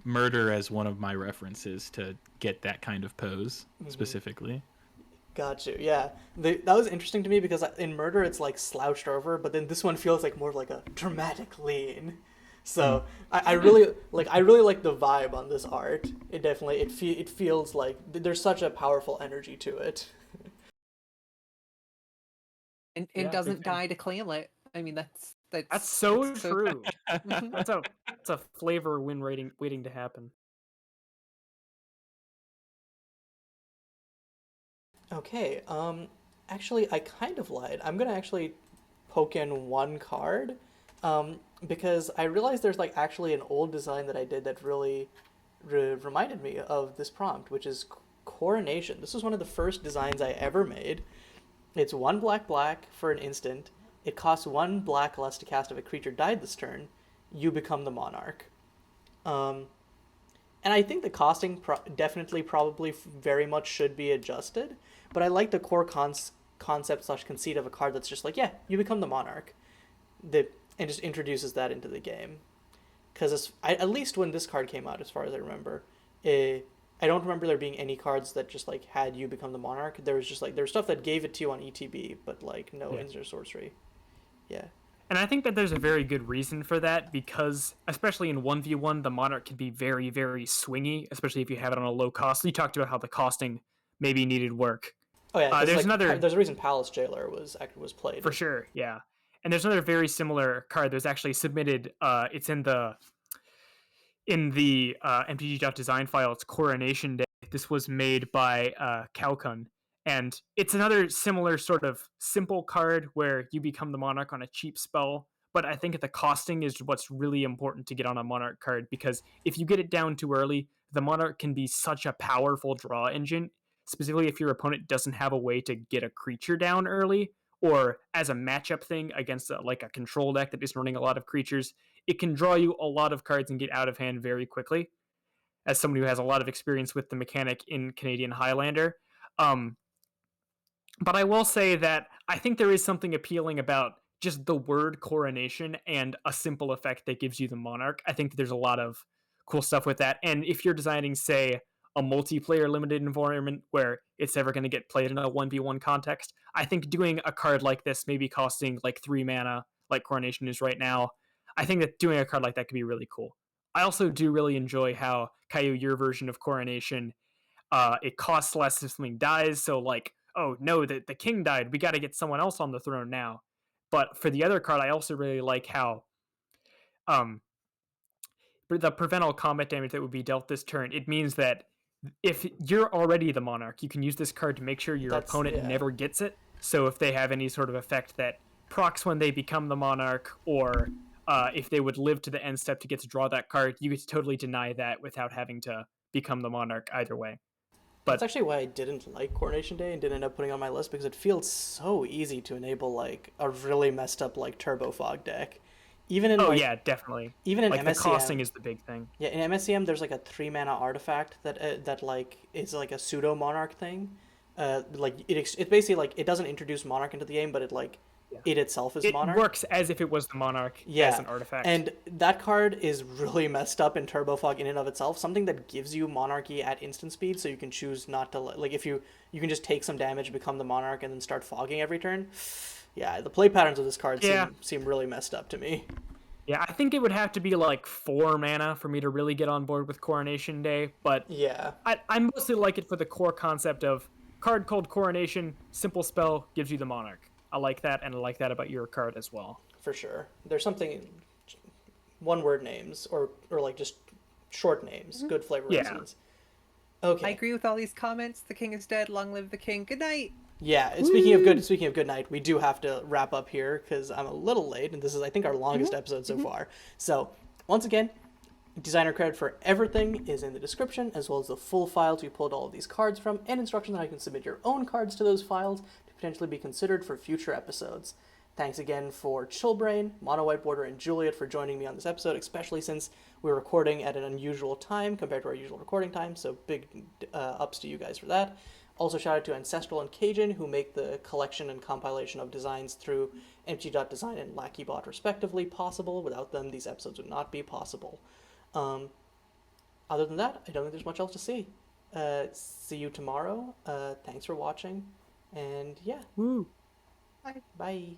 murder as one of my references to get that kind of pose specifically. Got you. Yeah, that was interesting to me because in Murder it's like slouched over, but then this one feels like more like a dramatic lean. So I really like the vibe on this art. It definitely it feels like there's such a powerful energy to it. And Yeah, doesn't big fan. die to Clamlet. I mean, that's So true. Mhm. That's a flavor win waiting to happen. Okay. Actually, I kind of lied. I'm gonna actually poke in one card, because I realized there's like actually an old design that I did that really reminded me of this prompt, which is Coronation. This was one of the first designs I ever made. It's 1 black for an instant. It costs 1 black less to cast if a creature died this turn. You become the monarch. And I think the costing definitely probably very much should be adjusted, but I like the core concept / conceit of a card that's just like, yeah, you become the monarch, and just introduces that into the game. Because at least when this card came out, as far as I remember, I don't remember there being any cards that just like had you become the monarch. There was just like there's stuff that gave it to you on ETB, but like no Yeah. instant sorcery. Yeah. And I think that there's a very good reason for that because, especially in 1v1, the Monarch can be very, very swingy, especially if you have it on a low cost. You talked about how the costing maybe needed work. Oh yeah, because There's like another, there's a reason Palace Jailer was played. for sure, yeah. And there's another very similar card that was actually submitted. It's in the MTG.design file. It's Coronation Day. This was made by Cajun. And it's another similar sort of simple card where you become the monarch on a cheap spell. But I think the costing is what's really important to get on a monarch card, because if you get it down too early, the monarch can be such a powerful draw engine, specifically if your opponent doesn't have a way to get a creature down early, or as a matchup thing against like a control deck that is running a lot of creatures. It can draw you a lot of cards and get out of hand very quickly. As someone who has a lot of experience with the mechanic in Canadian Highlander, um, but I will say that I think there is something appealing about just the word coronation and a simple effect that gives you the monarch. I think that there's a lot of cool stuff with that. And if you're designing, say, a multiplayer limited environment where it's ever going to get played in a 1v1 context, I think doing a card like this, maybe costing like 3 mana, like Coronation is right now, I think that doing a card like that could be really cool. I also do really enjoy how, Caillou, your version of Coronation, it costs less if something dies. So like, oh no, the king died. We got to get someone else on the throne now. But for the other card, I also really like how um, the prevent all combat damage that would be dealt this turn. It means that if you're already the monarch, you can use this card to make sure your That's opponent yeah. never gets it. So if they have any sort of effect that procs when they become the monarch, or if they would live to the end step to get to draw that card, you get to totally deny that without having to become the monarch either way. That's But actually why I didn't like Coronation Day and didn't end up putting it on my list, because it feels so easy to enable like a really messed up like Turbo Fog deck. Even in oh like yeah, definitely. even in Like the MSCM, costing is the big thing. yeah, in MSCM there's like a 3 mana artifact that like is like a pseudo monarch thing. Like it's basically like it doesn't introduce monarch into the game, but it like Yeah. it itself is It monarch. works as if it was the monarch as Yeah, an artifact. and that card is really messed up in Turbo Fog in and of itself. Something that gives you monarchy at instant speed, so you can choose not to like if you can just take some damage, become the monarch, and then start fogging every turn. Yeah, the play patterns of this card Yeah. seem really messed up to me. Yeah, I think it would have to be like 4 mana for me to really get on board with Coronation Day, but Yeah, I mostly like it for the core concept of card called Coronation, simple spell, gives you the monarch. I like that, and I like that about your card as well. for sure. There's something one word names or like just short names, good flavor Yeah. reasons. I Okay. agree with all these comments. The king is dead. Long live the king. Good night. Yeah, and speaking of good night, we do have to wrap up here because I'm a little late, and this is I think our longest episode so far. So once again, designer credit for everything is in the description, as well as the full files we pulled all of these cards from, and instructions on how you can submit your own cards to those files to potentially be considered for future episodes. Thanks again for DrChillbrain, MonoWhiteBorder, and Juliet for joining me on this episode, especially since we're recording at an unusual time compared to our usual recording time, so big ups to you guys for that. Also, shout out to Ancestral and Cajun, who make the collection and compilation of designs through MG.design and LackeyBot, respectively, possible. Without them, these episodes would not be possible. Other than that, I don't think there's much else to see. See you tomorrow. Thanks for watching. And yeah, Woo! bye.